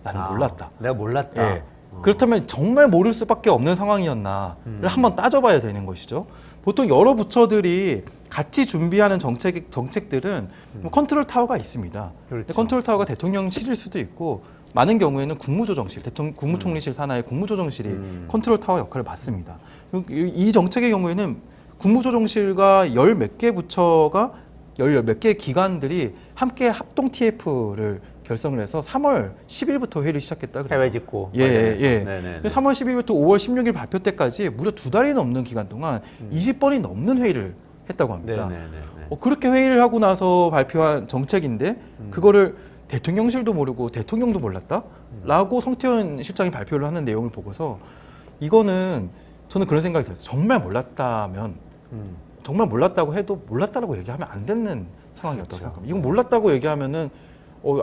나는 몰랐다. 내가 몰랐다. 예. 그렇다면 정말 모를 수밖에 없는 상황이었나를 한번 따져봐야 되는 것이죠. 보통 여러 부처들이 같이 준비하는 정책들은 뭐 컨트롤 타워가 있습니다. 그렇죠. 컨트롤 타워가 대통령실일 수도 있고 많은 경우에는 국무조정실, 국무총리실 산하의 국무조정실이 컨트롤 타워 역할을 맡습니다. 이 정책의 경우에는 국무조정실과 열 몇 개 부처가 열 몇 개 기관들이 함께 합동 TF를 결성을 해서 3월 10일부터 회의를 시작했다 그래요. 해외 직구. 예. 네네. 3월 10일부터 5월 16일 발표 때까지 무려 2달이 넘는 기간 동안 20번이 넘는 회의를 했다고 합니다. 네네네. 그렇게 회의를 하고 나서 발표한 정책인데 그거를 대통령실도 모르고 대통령도 몰랐다? 라고 성태현 실장이 발표를 하는 내용을 보고서 이거는 저는 그런 생각이 들었어요. 정말 몰랐다면 정말 몰랐다고 해도 몰랐다라고 얘기하면 안 되는 상황이었다고 생각합니다. 이건 몰랐다고 얘기하면은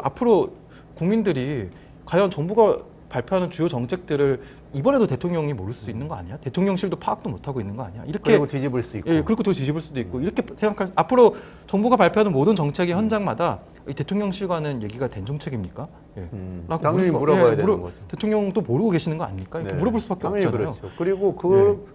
앞으로 국민들이 과연 정부가 발표하는 주요 정책들을 이번에도 대통령이 모를 수 있는 거 아니야? 대통령실도 파악도 못하고 있는 거 아니야? 이렇게 그리고 뒤집을 수 있고. 예, 그리고 또 뒤집을 수도 있고 이렇게 생각할 앞으로 정부가 발표하는 모든 정책의 현장마다 이 대통령실과는 얘기가 된 정책입니까? 예. 라고 당연히 물어봐야 되는 거죠. 대통령도 모르고 계시는 거 아닙니까? 이렇게 물어볼 수밖에 당연히 없잖아요. 그렇죠. 그리고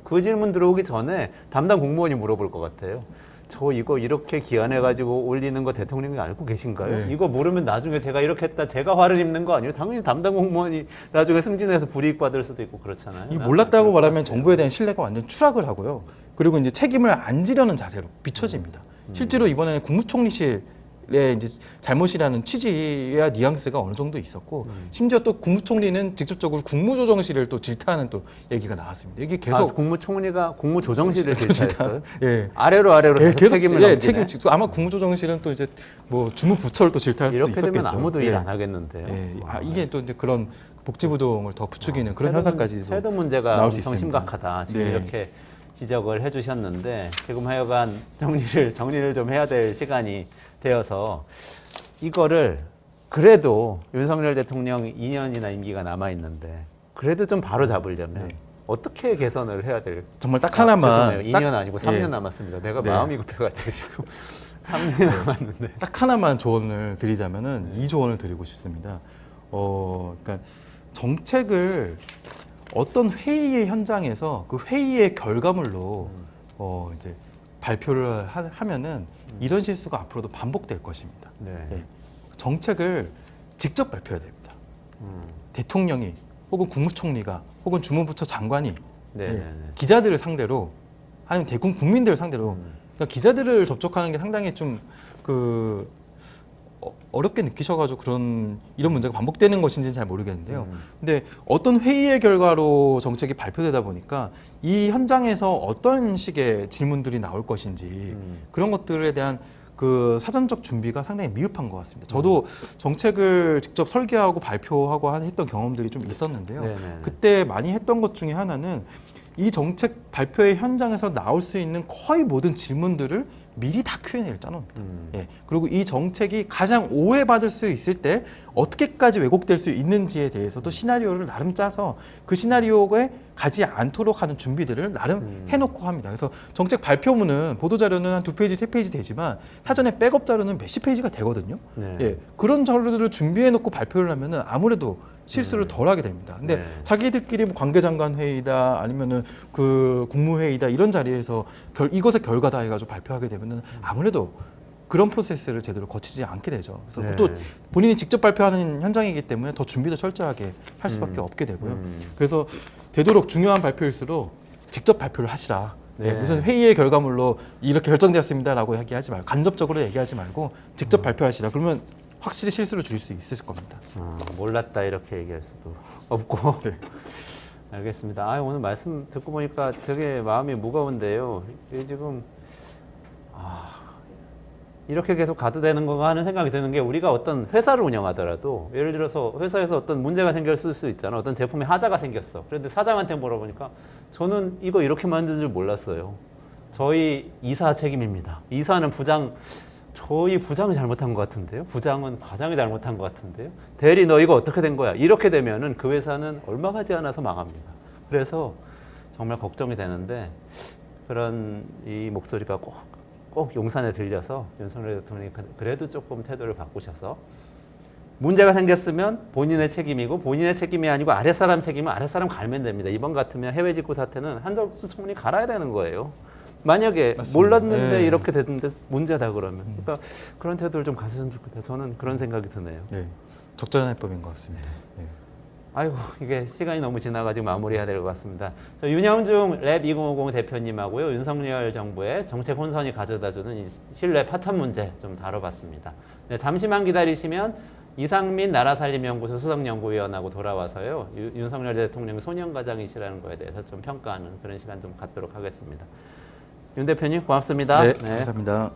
그 질문 들어오기 전에 담당 공무원이 물어볼 것 같아요. 저 이거 이렇게 기한해가지고 올리는 거 대통령이 알고 계신가요? 네. 이거 모르면 나중에 제가 이렇게 했다 제가 화를 입는 거 아니에요? 당연히 담당 공무원이 나중에 승진해서 불이익 받을 수도 있고 그렇잖아요. 이 몰랐다고 말하면 정부에 대한 신뢰가 완전 추락을 하고요. 그리고 이제 책임을 안 지려는 자세로 비춰집니다. 실제로 이번에는 국무총리실의 이제 잘못이라는 취지와 뉘앙스가 어느 정도 있었고, 심지어 또 국무총리는 직접적으로 국무조정실을 또 질타하는 또 얘기가 나왔습니다. 이게 계속 국무총리가 국무조정실을 질타했어요. 예. 아래로 계속 책임을 넘기네. 책임. 아마 국무조정실은 또 이제 뭐 주무부처를 또 질타할 수도 이렇게 있었겠죠. 되면 아무도 예. 일 안 하겠는데요. 예. 이게 또 이제 그런 복지부동을 더 부추기는 그런 현상까지도 태도 문제가 나올 수 엄청 있습니다. 심각하다. 지금 네. 이렇게 지적을 해주셨는데 지금 하여간 정리를 좀 해야 될 시간이 되어서 이거를 그래도 윤석열 대통령 2년이나 임기가 남아 있는데 그래도 좀 바로 잡으려면 어떻게 개선을 해야 될까? 정말 딱 하나만 죄송해요. 딱- 2년 아니고 3년 예. 남았습니다. 내가 네. 마음이 급해가지고 지금 3년이 남았는데. 딱 하나만 조언을 드리자면은 이 조언을 드리고 싶습니다. 그러니까 정책을 어떤 회의의 현장에서 그 회의의 결과물로 이제 발표를 하면은 이런 실수가 앞으로도 반복될 것입니다. 네. 예. 정책을 직접 발표해야 됩니다. 대통령이 혹은 국무총리가 혹은 주무부처 장관이 네. 네. 기자들을 상대로 아니면 대군 국민들을 상대로 그러니까 기자들을 접촉하는 게 상당히 좀 어렵게 느끼셔가지고 이런 문제가 반복되는 것인지는 잘 모르겠는데요. 근데 어떤 회의의 결과로 정책이 발표되다 보니까 이 현장에서 어떤 식의 질문들이 나올 것인지 그런 것들에 대한 그 사전적 준비가 상당히 미흡한 것 같습니다. 저도 정책을 직접 설계하고 발표하고 했던 경험들이 좀 있었는데요. 네네. 그때 많이 했던 것 중에 하나는 이 정책 발표의 현장에서 나올 수 있는 거의 모든 질문들을 미리 다 Q&A를 짜놓습니다. 예. 그리고 이 정책이 가장 오해받을 수 있을 때 어떻게까지 왜곡될 수 있는지에 대해서도 시나리오를 나름 짜서 그 시나리오에 가지 않도록 하는 준비들을 나름 해놓고 합니다. 그래서 정책 발표문은 보도자료는 한 2페이지, 3페이지 되지만 사전에 백업 자료는 몇십 페이지가 되거든요. 네. 예. 그런 자료들을 준비해놓고 발표를 하면은 아무래도 실수를 덜 하게 됩니다. 근데 네. 자기들끼리 뭐 관계장관 회의다 아니면은 그 국무회의다 이런 자리에서 이것의 결과다 해가지고 발표하게 되면은 아무래도 그런 프로세스를 제대로 거치지 않게 되죠. 그래서 네. 또 본인이 직접 발표하는 현장이기 때문에 더 준비도 철저하게 할 수밖에 없게 되고요. 그래서 되도록 중요한 발표일수록 직접 발표를 하시라. 네. 예, 무슨 회의의 결과물로 이렇게 결정되었습니다라고 얘기하지 말고 간접적으로 얘기하지 말고 직접 발표하시라. 그러면 확실히 실수를 줄일 수 있을 겁니다. 몰랐다 이렇게 얘기할 수도 없고. 네. 알겠습니다. 오늘 말씀 듣고 보니까 되게 마음이 무거운데요. 이게 지금 이렇게 계속 가도 되는 건가 하는 생각이 드는 게 우리가 어떤 회사를 운영하더라도 예를 들어서 회사에서 어떤 문제가 생겼을 수 있잖아. 어떤 제품에 하자가 생겼어. 그런데 사장한테 물어보니까 저는 이거 이렇게 만든 줄 몰랐어요. 저희 이사 책임입니다. 이사는 저희 부장이 잘못한 것 같은데요. 부장은 과장이 잘못한 것 같은데요. 대리 너 이거 어떻게 된 거야? 이렇게 되면은 그 회사는 얼마 가지 않아서 망합니다. 그래서 정말 걱정이 되는데 그런 이 목소리가 꼭 용산에 들려서 윤석열 대통령이 그래도 조금 태도를 바꾸셔서 문제가 생겼으면 본인의 책임이고 본인의 책임이 아니고 아랫사람 책임은 아랫사람 갈면 됩니다. 이번 같으면 해외 직구 사태는 한덕수 총리 갈아야 되는 거예요. 만약에 맞습니다. 몰랐는데 네. 이렇게 됐는데 문제다 그러면 그러니까 그런 태도를 좀 가졌으면 좋겠다. 저는 그런 생각이 드네요. 네, 적절한 해법인 것 같습니다. 네. 아이고 이게 시간이 너무 지나가지고 마무리해야 될 것 같습니다. 저 윤영중 랩 2050 대표님하고요 윤석열 정부의 정책 혼선이 가져다주는 이 신뢰 파탄 문제 좀 다뤄봤습니다. 네, 잠시만 기다리시면 이상민 나라살림연구소 수석연구위원하고 돌아와서요 윤석열 대통령 소년가장이시라는 거에 대해서 좀 평가하는 그런 시간 좀 갖도록 하겠습니다. 윤 대표님 고맙습니다. 네, 감사합니다.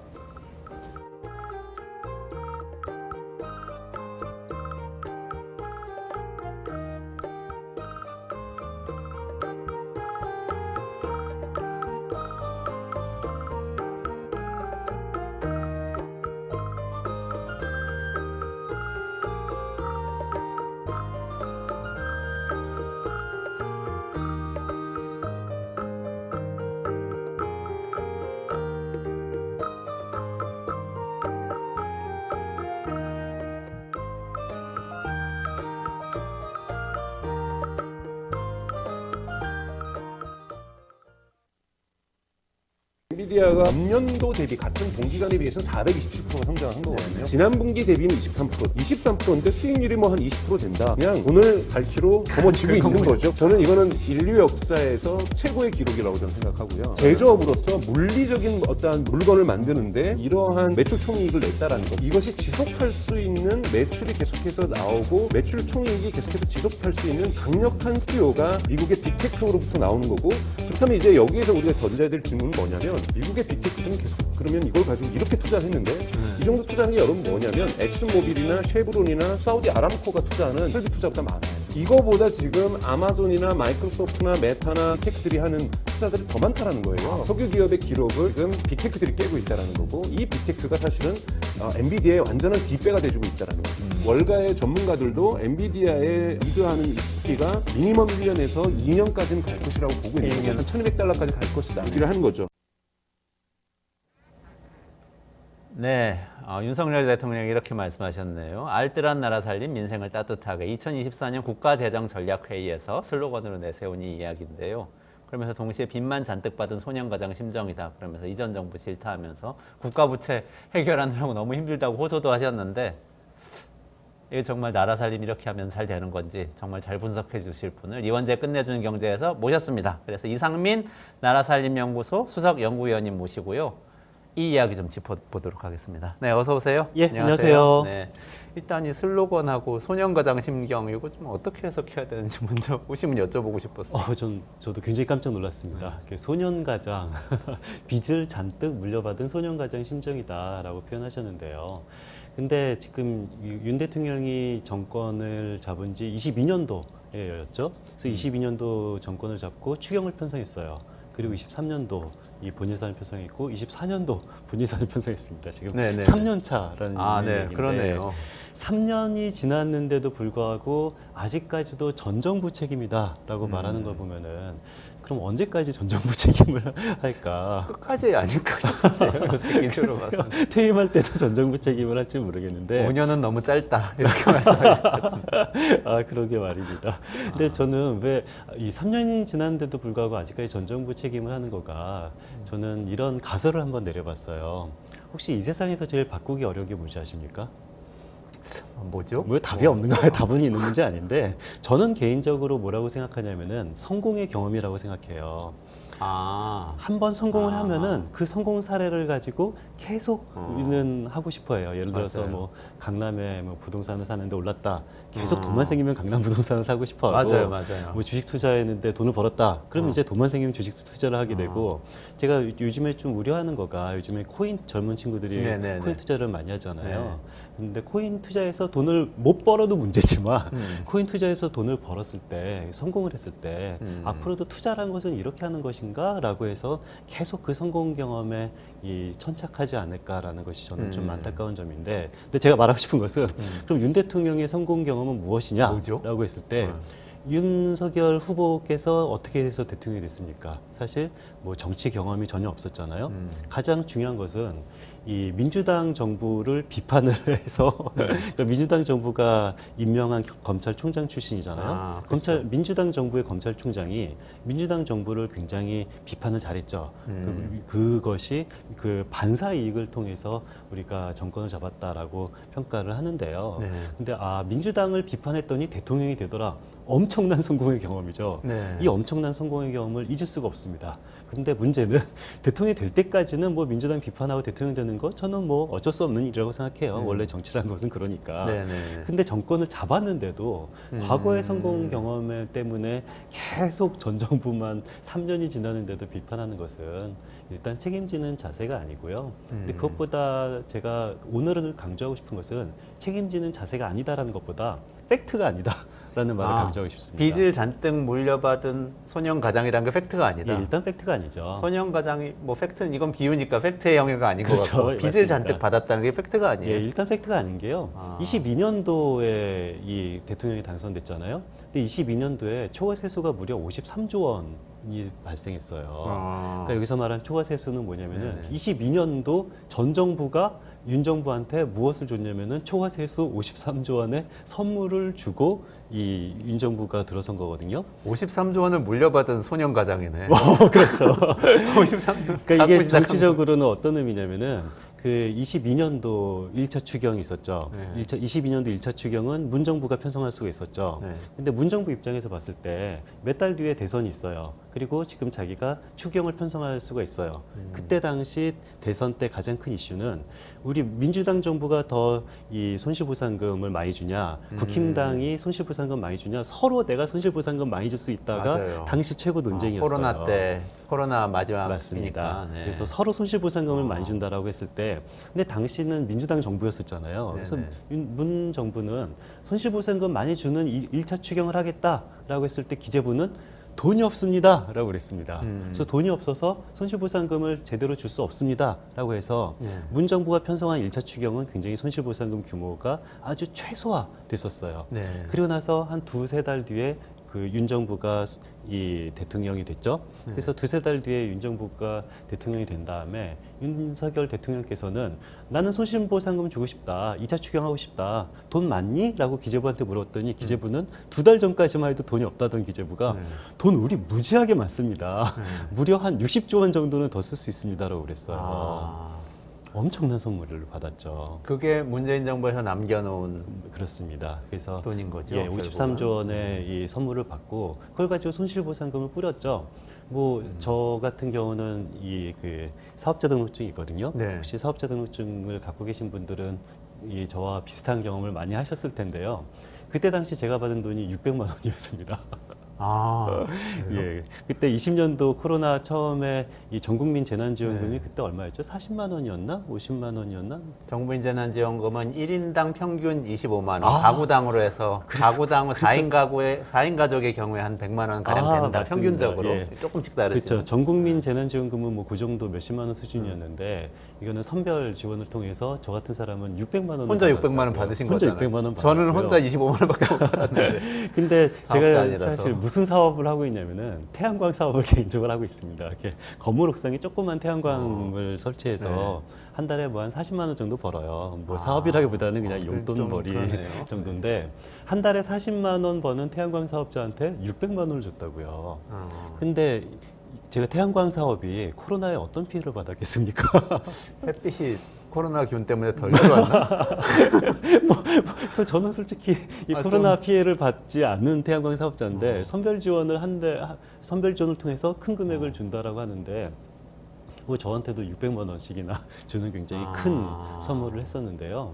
엔비디아가 전년도 대비 같은 동기간에 비해서 427%가 성장한 거거든요. 지난 분기 대비는 23%인데 수익률이 뭐 한 20% 된다. 그냥 오늘 갈치로 거머쥐고 있는 거죠. 저는 이거는 인류 역사에서 최고의 기록이라고 저는 생각하고요. 제조업으로서 물리적인 어떠한 물건을 만드는데 이러한 매출 총이익을 냈다라는 것. 이것이 지속할 수 있는 매출이 계속해서 나오고 매출 총이익이 계속해서 지속할 수 있는 강력한 수요가 미국의 빅테크로부터 나오는 거고 그렇다면 이제 여기에서 우리가 던져야 될 질문은 뭐냐면 미국의 빅테크는 계속 그러면 이걸 가지고 이렇게 투자를 했는데 이 정도 투자하는 게 여러분 뭐냐면 엑슨모빌이나 쉐브론이나 사우디 아람코가 투자하는 설비 투자보다 많아요. 이거보다 지금 아마존이나 마이크로소프트나 메타나 빅테크들이 하는 투자들이 더 많다라는 거예요. 석유 기업의 기록을 지금 빅테크들이 깨고 있다라는 거고 이 빅테크가 사실은 엔비디아의 완전한 뒷배가 돼주고 있다라는 거죠. 월가의 전문가들도 엔비디아에 리드하는 이 시기가 미니멈 1년에서 2년까지는 갈 것이라고 보고 있는 거예요. 한 $1,200까지 갈 것이다. 얘기를 하는 거죠. 네, 윤석열 대통령이 이렇게 말씀하셨네요. 알뜰한 나라 살림, 민생을 따뜻하게 2024년 국가재정전략회의에서 슬로건으로 내세운 이 이야기인데요. 그러면서 동시에 빚만 잔뜩 받은 소년가장 심정이다. 그러면서 이전 정부 질타하면서 국가부채 해결하느라고 너무 힘들다고 호소도 하셨는데 이게 정말 나라 살림 이렇게 하면 잘 되는 건지 정말 잘 분석해 주실 분을 이원재 끝내주는 경제에서 모셨습니다. 그래서 이상민 나라살림연구소 수석연구위원님 모시고요. 이 이야기 좀 짚어보도록 하겠습니다. 네, 어서 오세요. 예, 안녕하세요. 네, 일단 이 슬로건하고 소년가장 심경 이거 좀 어떻게 해석해야 되는지 먼저 오시면 여쭤보고 싶었어요. 저도 굉장히 깜짝 놀랐습니다. 소년가장, 빚을 잔뜩 물려받은 소년가장 심정이다라고 표현하셨는데요. 근데 지금 윤 대통령이 정권을 잡은 지 22년도였죠. 그래서 22년도 정권을 잡고 추경을 편성했어요. 그리고 23년도 이 본예산을 편성했고 24년도 본예산을 편성했습니다. 지금 네네. 3년 차라는 네, 얘기인데 그러네요. 3년이 지났는데도 불구하고 아직까지도 전 정부 책임이다라고 말하는 걸 보면은 그럼 언제까지 전 정부 책임을 할까? 끝까지 아닐까 싶은데요. 요새 기준으로 봐서. 퇴임할 때도 전 정부 책임을 할지 모르겠는데 5년은 너무 짧다 이렇게 말씀하셨어요. 그러게 말입니다. 근데 저는 왜 이 3년이 지났는데도 불구하고 아직까지 전 정부 책임을 하는 거가 저는 이런 가설을 한번 내려봤어요. 혹시 이 세상에서 제일 바꾸기 어려운 게 뭔지 아십니까? 뭐죠? 뭐 답이 없는 거예요. 답은 있는 문제 아닌데 저는 개인적으로 뭐라고 생각하냐면은 성공의 경험이라고 생각해요. 한 번 성공을 하면은 그 성공 사례를 가지고 계속은 하고 싶어요. 예를 들어서 맞아요. 뭐 강남에 뭐 부동산을 사는데 올랐다. 계속 돈만 생기면 강남 부동산을 사고 싶어하고 맞아요. 뭐 주식 투자했는데 돈을 벌었다. 그럼 이제 돈만 생기면 주식 투자를 하게 되고 제가 요즘에 좀 우려하는 거가 요즘에 코인 젊은 친구들이 네네네. 코인 투자를 많이 하잖아요. 근데 코인 투자에서 돈을 못 벌어도 문제지만 코인 투자에서 돈을 벌었을 때 성공을 했을 때 앞으로도 투자라는 것은 이렇게 하는 것인가 라고 해서 계속 그 성공 경험에 천착하지 않을까라는 것이 저는 좀 안타까운 점인데 근데 제가 말하고 싶은 것은 그럼 윤 대통령의 성공 경험은 무엇이냐라고 했을 때 윤석열 후보께서 어떻게 해서 대통령이 됐습니까? 사실 뭐 정치 경험이 전혀 없었잖아요. 가장 중요한 것은 이 민주당 정부를 비판을 해서 그러니까 민주당 정부가 임명한 검찰총장 출신이잖아요. 민주당 정부의 검찰총장이 민주당 정부를 굉장히 비판을 잘했죠. 그것이 그 반사 이익을 통해서 우리가 정권을 잡았다라고 평가를 하는데요. 근데 민주당을 비판했더니 대통령이 되더라. 엄청난 성공의 경험이죠. 이 엄청난 성공의 경험을 잊을 수가 없습니다. 근데 문제는 대통령이 될 때까지는 뭐 민주당 비판하고 대통령 되는 거 저는 뭐 어쩔 수 없는 일이라고 생각해요. 원래 정치라는 것은 그러니까. 근데 정권을 잡았는데도 과거의 성공 경험 때문에 계속 전 정부만 3년이 지났는데도 비판하는 것은 일단 책임지는 자세가 아니고요. 근데 그것보다 제가 오늘은 강조하고 싶은 것은 책임지는 자세가 아니다라는 것보다 팩트가 아니다. 라는 말을 강조하고 싶습니다. 빚을 잔뜩 물려받은 소년 가장이라는 게 팩트가 아니다. 일단 팩트가 아니죠. 소년 가장이 뭐 팩트는 이건 비유니까 팩트의 영역이 아닌 것 그렇죠. 같고 빚을 맞습니다. 잔뜩 받았다는 게 팩트가 아니에요. 일단 팩트가 아닌 게요. 22년도에 이 대통령이 당선됐잖아요. 근데 22년도에 초과 세수가 무려 53조 원이 발생했어요. 그러니까 여기서 말한 초과 세수는 뭐냐면은 22년도 전 정부가 윤 정부한테 무엇을 줬냐면은 초과 세수 53조 원의 선물을 주고 이 윤 정부가 들어선 거거든요. 53조 원을 물려받은 소년 가장이네. 그렇죠. 53조. 그러니까 이게 정치적으로는 어떤 의미냐면은 그 22년도 1차 추경이 있었죠. 22년도 1차 추경은 문정부가 편성할 수가 있었죠. 근데 문정부 입장에서 봤을 때 몇 달 뒤에 대선이 있어요. 그리고 지금 자기가 추경을 편성할 수가 있어요. 그때 당시 대선 때 가장 큰 이슈는 우리 민주당 정부가 더 이 손실보상금을 많이 주냐, 국힘당이 손실보상금 많이 주냐, 서로 내가 손실보상금 많이 줄 수 있다가 맞아요. 당시 최고 논쟁이었어요. 코로나 때, 코로나 마지막이니까. 맞습니다. 그래서 서로 손실보상금을 많이 준다라고 했을 때, 근데 당시는 민주당 정부였었잖아요. 그래서 문 정부는 손실보상금 많이 주는 1차 추경을 하겠다라고 했을 때 기재부는 돈이 없습니다라고 그랬습니다. 그래서 돈이 없어서 손실보상금을 제대로 줄 수 없습니다라고 해서 문 정부가 편성한 1차 추경은 굉장히 손실보상금 규모가 아주 최소화됐었어요. 그리고 나서 한 두세 달 뒤에 그 윤 정부가 이 대통령이 됐죠. 그래서 두세 달 뒤에 윤 정부가 대통령이 된 다음에 윤석열 대통령께서는 나는 손실보상금 주고 싶다. 2차 추경하고 싶다. 돈 많니? 라고 기재부한테 물었더니 기재부는 두 달 전까지만 해도 돈이 없다던 기재부가 돈 우리 무지하게 많습니다. 무려 한 60조 원 정도는 더 쓸 수 있습니다라고 그랬어요. 엄청난 선물을 받았죠. 그게 문재인 정부에서 남겨놓은 그렇습니다. 그래서 돈인 거죠. 예, 결국은. 53조 원의 이 선물을 받고 그걸 가지고 손실보상금을 뿌렸죠. 뭐 저 같은 경우는 이 그 사업자 등록증이 있거든요. 네. 혹시 사업자 등록증을 갖고 계신 분들은 이 저와 비슷한 경험을 많이 하셨을 텐데요. 그때 당시 제가 받은 돈이 600만 원이었습니다. 아, 예, 그때 20년도 코로나 처음에 이 전국민 재난지원금이 그때 얼마였죠? 40만 원이었나? 50만 원이었나? 정부인 재난지원금은 1인당 평균 25만 원, 아. 가구당으로 해서 가구당 4인 가구에 4인 가족의 경우에 한 100만 원 가량 아, 된다. 맞습니다. 평균적으로 예. 조금씩 다르죠. 그렇죠. 전국민 재난지원금은 뭐 그 정도 몇십만 원 수준이었는데 이거는 선별 지원을 통해서 저 같은 사람은 600만 원 혼자 600만 원 받으신 혼자 거잖아요. 600만 원 저는 받았고요. 혼자 25만 원밖에 못 받았는데. 근데 사업자 제가 아니라서. 사실 무슨 사업을 하고 있냐면은 태양광 사업을 개인적으로 하고 있습니다. 이렇게 건물 옥상에 조그만 태양광을 설치해서 한 달에 뭐 한 40만 원 정도 벌어요. 뭐 사업이라기보다는 그냥 좀 용돈벌이 그러네요. 정도인데 한 달에 40만 원 버는 태양광 사업자한테 600만 원을 줬다고요. 근데 제가 태양광 사업이 코로나에 어떤 피해를 받았겠습니까? 햇빛이 코로나 기운 때문에 덜 들어왔나? 그래서 저는 솔직히 이 아, 코로나 피해를 받지 않는 태양광 사업자인데 선별 지원을 선별 지원을 통해서 큰 금액을 준다라고 하는데 뭐 저한테도 600만 원씩이나 주는 굉장히 큰 선물을 했었는데요.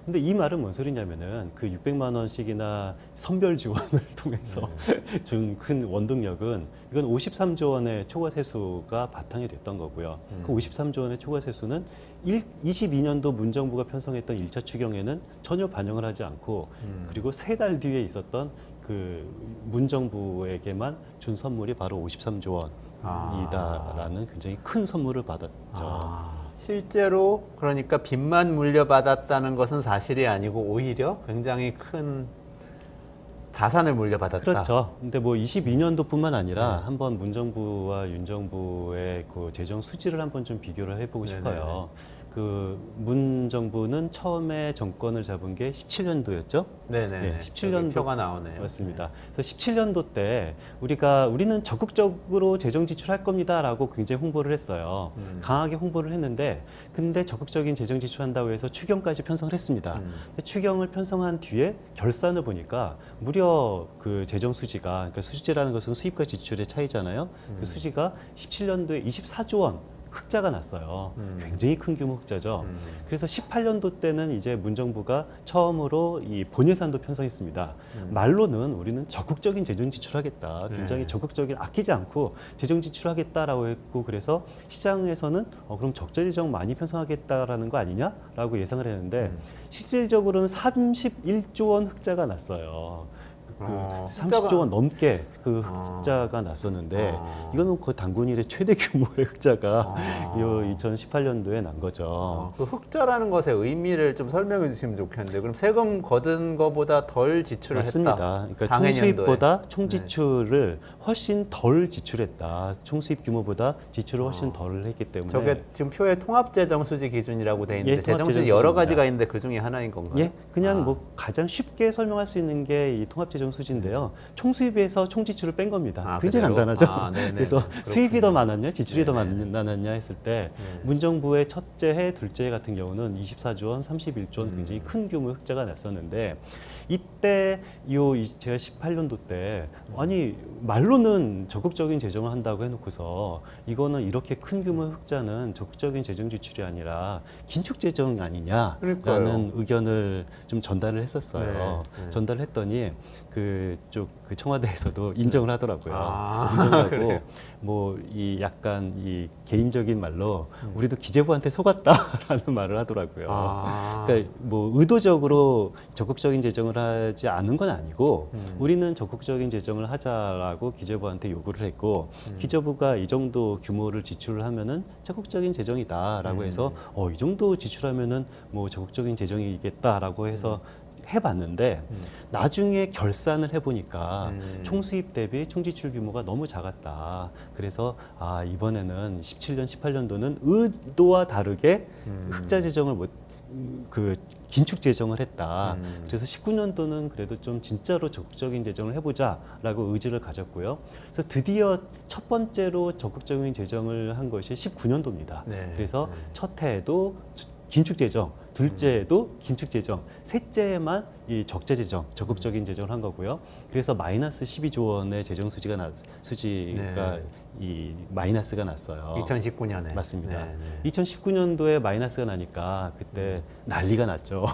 근데 이 말은 뭔 소리냐면은 그 600만 원씩이나 선별 지원을 통해서 준 큰 원동력은 이건 53조 원의 초과 세수가 바탕이 됐던 거고요. 그 53조 원의 초과 세수는 22년도 문정부가 편성했던 1차 추경에는 전혀 반영을 하지 않고 그리고 3달 뒤에 있었던 그 문정부에게만 준 선물이 바로 53조 원이다라는 굉장히 큰 선물을 받았죠. 실제로 그러니까 빚만 물려받았다는 것은 사실이 아니고 오히려 굉장히 큰 자산을 물려받았다. 그렇죠. 근데 뭐 22년도뿐만 아니라 한번 문정부와 윤정부의 그 재정 수지를 한번 좀 비교를 해보고 싶어요. 그 문정부는 처음에 정권을 잡은 게 17년도였죠. 네네. 예, 17년도 표가 나오네요. 맞습니다. 그래서 17년도 때 우리는 적극적으로 재정 지출할 겁니다라고 굉장히 홍보를 했어요. 강하게 홍보를 했는데 근데 적극적인 재정 지출한다고 해서 추경까지 편성을 했습니다. 근데 추경을 편성한 뒤에 결산을 보니까 무려 그 재정 수지가 그러니까 수지라는 것은 수입과 지출의 차이잖아요. 그 수지가 17년도에 24조 원 흑자가 났어요. 굉장히 큰 규모 흑자죠. 그래서 18년도 때는 이제 문정부가 처음으로 이 본예산도 편성했습니다. 말로는 우리는 적극적인 재정 지출하겠다. 굉장히 적극적인 아끼지 않고 재정 지출하겠다라고 했고 그래서 시장에서는 그럼 적자 재정 많이 편성하겠다라는 거 아니냐라고 예상을 했는데 실질적으로는 31조 원 흑자가 났어요. 그 30조 원 넘게 그 흑자가 났었는데 이거는 거의 단군 이래 최대 규모의 흑자가 이 2018년도에 난 거죠. 그 흑자라는 것의 의미를 좀 설명해 주시면 좋겠는데 그럼 세금 거둔 거보다 덜 지출을 맞습니다. 했다. 그러니까 당해 총수입보다 총지출을 훨씬 덜 지출했다. 총수입 규모보다 지출을 훨씬 덜 했기 때문에 저게 지금 표에 통합재정수지 기준이라고 돼 있는데 예, 재정수지 통합재정수지입니다. 여러 가지가 있는데 그 중에 하나인 건가요? 예, 그냥 뭐 가장 쉽게 설명할 수 있는 게 이 통합재정 수지인데요. 총수입에서 총지출을 뺀 겁니다. 굉장히 그래요? 간단하죠. 네네. 그래서 그렇군요. 수입이 더 많았냐, 지출이 더 네네. 많았냐 했을 때 문정부의 첫째 해, 둘째 해 같은 경우는 24조 원, 31조 원 굉장히 큰 규모의 흑자가 났었는데 이때 제가 18년도 때 아니 말로는 적극적인 재정을 한다고 해놓고서 이거는 이렇게 큰 규모의 흑자는 적극적인 재정 지출이 아니라 긴축 재정 아니냐라는 그러니까요. 의견을 좀 전달을 했었어요. 네. 전달을 했더니 그 청와대에서도 인정을 하더라고요. 그래요? 인정하고 뭐 이 약간 이 개인적인 말로 우리도 기재부한테 속았다라는 말을 하더라고요. 그러니까 뭐 의도적으로 적극적인 재정을 하지 않은 건 아니고 우리는 적극적인 재정을 하자라고 기재부한테 요구를 했고 기재부가 이 정도 규모를 지출을 하면은 적극적인 재정이다라고 해서 이 정도 지출하면은 뭐 적극적인 재정이겠다라고 해서 해봤는데 나중에 결산을 해보니까 총수입 대비 총지출 규모가 너무 작았다. 그래서 이번에는 17년, 18년도는 의도와 다르게 흑자 재정을 그 긴축 재정을 했다. 그래서 19년도는 그래도 좀 진짜로 적극적인 재정을 해보자라고 의지를 가졌고요. 그래서 드디어 첫 번째로 적극적인 재정을 한 것이 19년도입니다. 네. 그래서 첫 해에도 긴축 재정, 둘째 해에도 긴축 재정, 셋째에만 이 적재 재정, 적극적인 재정을 한 거고요. 그래서 마이너스 12조 원의 재정 수지가 이 마이너스가 났어요. 2019년에. 맞습니다. 네, 2019년도에 마이너스가 나니까 그때 난리가 났죠.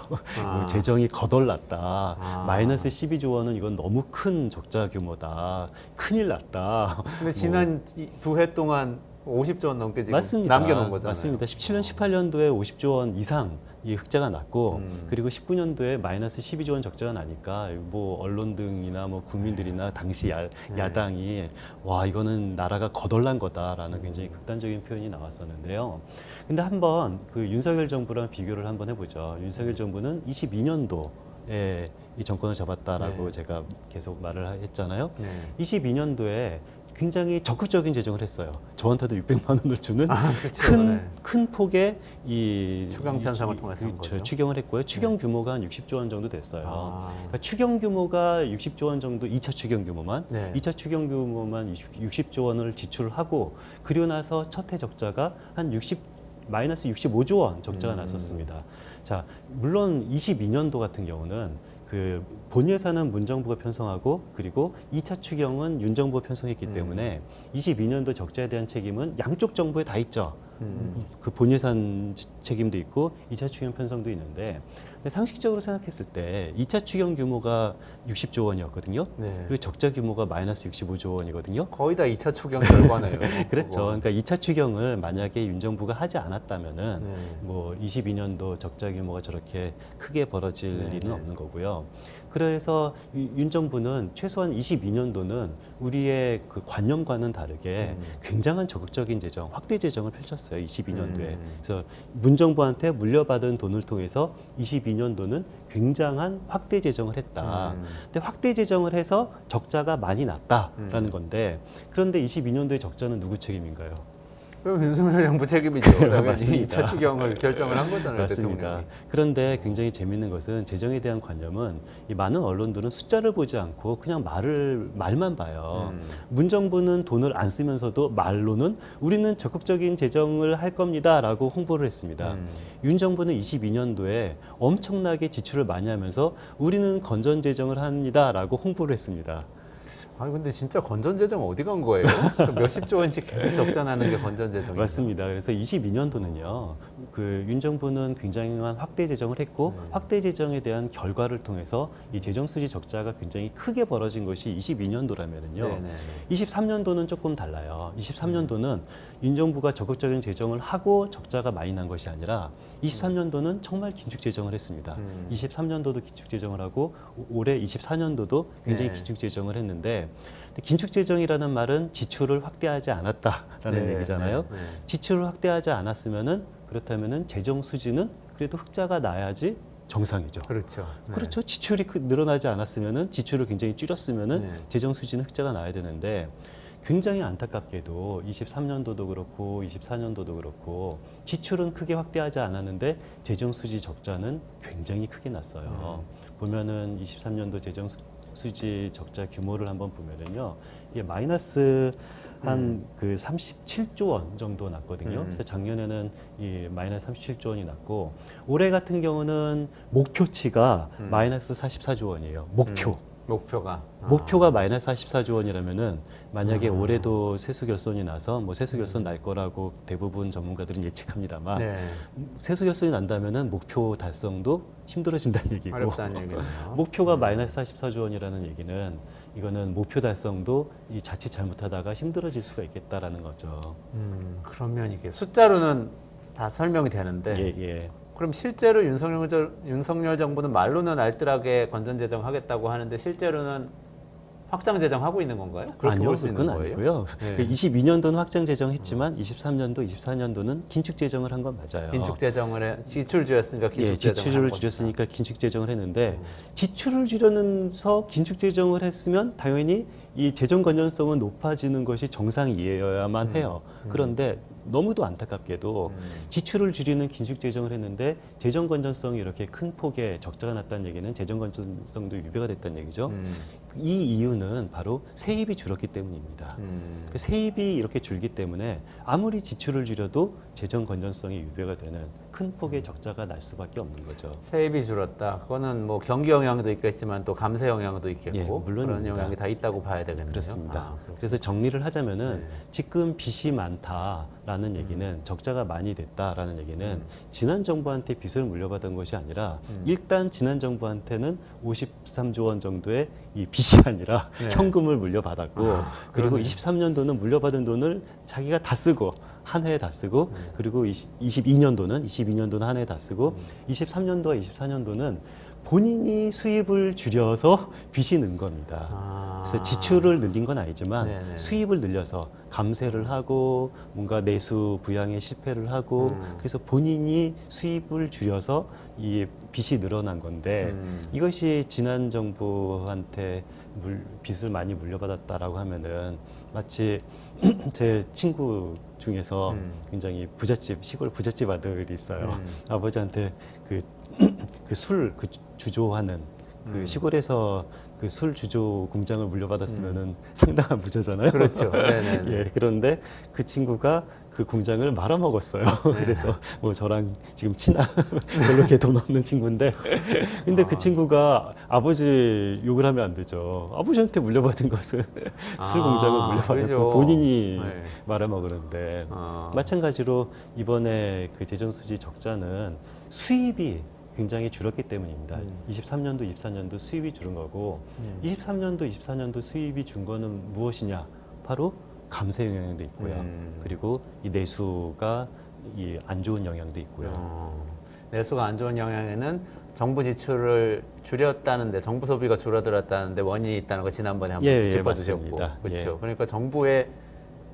재정이 거덜났다. 마이너스 12조 원은 이건 너무 큰 적자 규모다. 큰일 났다. 근데 지난 두 해 동안 50조 원 넘게 지금 맞습니다. 남겨놓은 거잖아요. 맞습니다. 17년, 18년도에 50조 원 이상 이 흑자가 났고 그리고 19년도에 마이너스 12조 원 적자가 나니까 뭐 언론 등이나 뭐 국민들이나 당시 야당이 와 이거는 나라가 거덜난 거다라는 굉장히 극단적인 표현이 나왔었는데요. 근데 한번 그 윤석열 정부랑 비교를 한번 해보죠. 윤석열 정부는 22년도에 이 정권을 잡았다라고 네. 제가 계속 말을 했잖아요. 네. 22년도에 굉장히 적극적인 재정을 했어요. 저한테도 600만 원을 주는 그렇죠. 네. 큰 폭의 이 추경 편성을 통해서 한 거죠. 추경을 했고요. 추경 규모가 한 60조 원 정도 됐어요. 아. 그러니까 추경 규모가 60조 원 정도, 2차 추경 규모만, 네. 2차 추경 규모만 60조 원을 지출을 하고 그리고 나서 첫 해 적자가 한 마이너스 65조 원 적자가 났었습니다. 자, 물론 22년도 같은 경우는 그 본 예산은 문정부가 편성하고 그리고 2차 추경은 윤정부가 편성했기 때문에 22년도 적자에 대한 책임은 양쪽 정부에 다 있죠. 그 본 예산 책임도 있고 2차 추경 편성도 있는데 근데 상식적으로 생각했을 때 2차 추경 규모가 60조 원이었거든요. 네. 그리고 적자 규모가 마이너스 65조 원이거든요. 거의 다 2차 추경 결과네요. 그렇죠. 그거. 그러니까 2차 추경을 만약에 윤 정부가 하지 않았다면은 네. 뭐 22년도 적자 규모가 저렇게 크게 벌어질 네, 일은 네. 없는 거고요. 그래서 윤 정부는 최소한 22년도는 우리의 그 관념과는 다르게 굉장한 적극적인 재정, 확대 재정을 펼쳤어요. 22년도에. 그래서 문 정부한테 물려받은 돈을 통해서 22년도는 굉장한 확대 재정을 했다. 근데 확대 재정을 해서 적자가 많이 났다라는 건데 그런데 22년도의 적자는 누구 책임인가요? 그럼 윤석열 정부 책임이죠. 당연히 맞습니다. 2차 추경을 결정을 한 거잖아요. 맞습니다. 대통령이. 그런데 굉장히 재미있는 것은 재정에 대한 관념은 이 많은 언론들은 숫자를 보지 않고 그냥 말만 봐요. 문 정부는 돈을 안 쓰면서도 말로는 우리는 적극적인 재정을 할 겁니다라고 홍보를 했습니다. 윤 정부는 22년도에 엄청나게 지출을 많이 하면서 우리는 건전 재정을 합니다라고 홍보를 했습니다. 아니 근데 진짜 건전재정 어디 간 거예요? 몇십조 원씩 계속 적자 나는 게 건전재정이에요. 맞습니다. 그래서 22년도는요, 그 윤 정부는 굉장한 확대 재정을 했고 확대 재정에 대한 결과를 통해서 이 재정 수지 적자가 굉장히 크게 벌어진 것이 22년도라면은요. 네네. 23년도는 조금 달라요. 23년도는 윤 정부가 적극적인 재정을 하고 적자가 많이 난 것이 아니라 23년도는 정말 긴축 재정을 했습니다. 23년도도 긴축 재정을 하고 올해 24년도도 굉장히 네. 긴축 재정을 했는데 긴축 재정이라는 말은 지출을 확대하지 않았다라는 네, 얘기잖아요. 네, 네. 지출을 확대하지 않았으면은 그렇다면은 재정 수지는 그래도 흑자가 나야지 정상이죠. 그렇죠. 네. 그렇죠. 지출이 늘어나지 않았으면은 지출을 굉장히 줄였으면은 네. 재정 수지는 흑자가 나야 되는데 굉장히 안타깝게도 23년도도 그렇고 24년도도 그렇고 지출은 크게 확대하지 않았는데 재정 수지 적자는 굉장히 크게 났어요. 보면은 23년도 재정 수지 적자 규모를 한번 보면은요, 이게 마이너스 한 그 37조 원 정도 났거든요. 그래서 작년에는 이 마이너스 37조 원이 났고 올해 같은 경우는 목표치가 마이너스 44조 원이에요. 목표가. 목표가 마이너스 44조 원이라면은 만약에 올해도 세수 결손이 나서 뭐 세수 결손 날 거라고 대부분 전문가들은 예측합니다만 네. 세수 결손이 난다면은 목표 달성도 힘들어진다는 얘기고 어렵다는 얘기네요. 목표가 마이너스 44조 원이라는 얘기는 이거는 목표 달성도 이 자칫 잘못하다가 힘들어질 수가 있겠다라는 거죠. 그러면 이게 숫자로는 다 설명이 되는데 예, 예. 그럼 실제로 윤석열 정부는 말로는 알뜰하게 건전재정 하겠다고 하는데 실제로는 확장재정 하고 있는 건가요? 그렇게 아니요, 볼 수 있는 그건 거예요? 아니고요. 네. 그 22년도는 확장 재정했지만 23년도, 24년도는 긴축 재정을 한 건 맞아요. 긴축재정을 해 지출 줄였으니까 예, 긴축재정 지출을 줄였으니까 긴축 재정을 했는데 지출을 줄여서 긴축 재정을 했으면 당연히 이 재정 건전성은 높아지는 것이 정상이어야만 해요. 그런데 너무도 안타깝게도 지출을 줄이는 긴축 재정을 했는데 재정 건전성이 이렇게 큰 폭의 적자가 났다는 얘기는 재정 건전성도 유배가 됐다는 얘기죠. 이 이유는 바로 세입이 줄었기 때문입니다. 그 세입이 이렇게 줄기 때문에 아무리 지출을 줄여도 재정 건전성이 유배가 되는 큰 폭의 적자가 날 수밖에 없는 거죠. 세입이 줄었다. 그거는 뭐 경기 영향도 있겠지만 또 감세 영향도 있겠고 예, 물론입니다. 그런 영향이 다 있다고 봐야 되겠네요. 그렇습니다. 그렇군요. 그래서 정리를 하자면은 네. 지금 빚이 많다라는 얘기는 적자가 많이 됐다라는 얘기는 지난 정부한테 빚을 물려받은 것이 아니라 일단 지난 정부한테는 53조 원 정도의 이 빚이 아니라 네. 현금을 물려받았고 그리고 그러네요. 23년도는 물려받은 돈을 자기가 다 쓰고 한 해에 다 쓰고 그리고 22년도는 한 해에 다 쓰고 23년도와 24년도는 본인이 수입을 줄여서 빚이 는 겁니다. 그래서 지출을 늘린 건 아니지만 네네. 수입을 늘려서 감세를 하고 뭔가 내수 부양에 실패를 하고 그래서 본인이 수입을 줄여서 이 빚이 늘어난 건데 이것이 지난 정부한테 빚을 많이 물려받았다라고 하면은 마치 제 친구 중에서 굉장히 시골 부잣집 아들이 있어요. 아버지한테 그 술 주조하는 그 시골에서 그 술 주조 공장을 물려받았으면은 상당한 부자잖아요. 그렇죠. 네네네. 예, 그런데 그 친구가 그 공장을 말아먹었어요. 그래서 뭐 저랑 지금 친한 별로 이렇게 돈 없는 친구인데, 근데 그 친구가 아버지 욕을 하면 안 되죠. 아버지한테 물려받은 것은 술 공장을 물려받았고 그죠. 본인이 네. 말아먹었는데 아. 마찬가지로 이번에 그 재정수지 적자는 수입이 굉장히 줄었기 때문입니다. 23년도, 24년도 수입이 줄은 거고 23년도, 24년도 수입이 준 거는 무엇이냐? 바로 감세 영향도 있고요. 그리고 이 내수가 이 안 좋은 영향도 있고요. 내수가 안 좋은 영향에는 정부 지출을 줄였다는데 정부 소비가 줄어들었다는데 원인이 있다는 거 지난번에 한번 예, 예, 짚어주셨고 맞습니다. 그렇죠. 예. 그러니까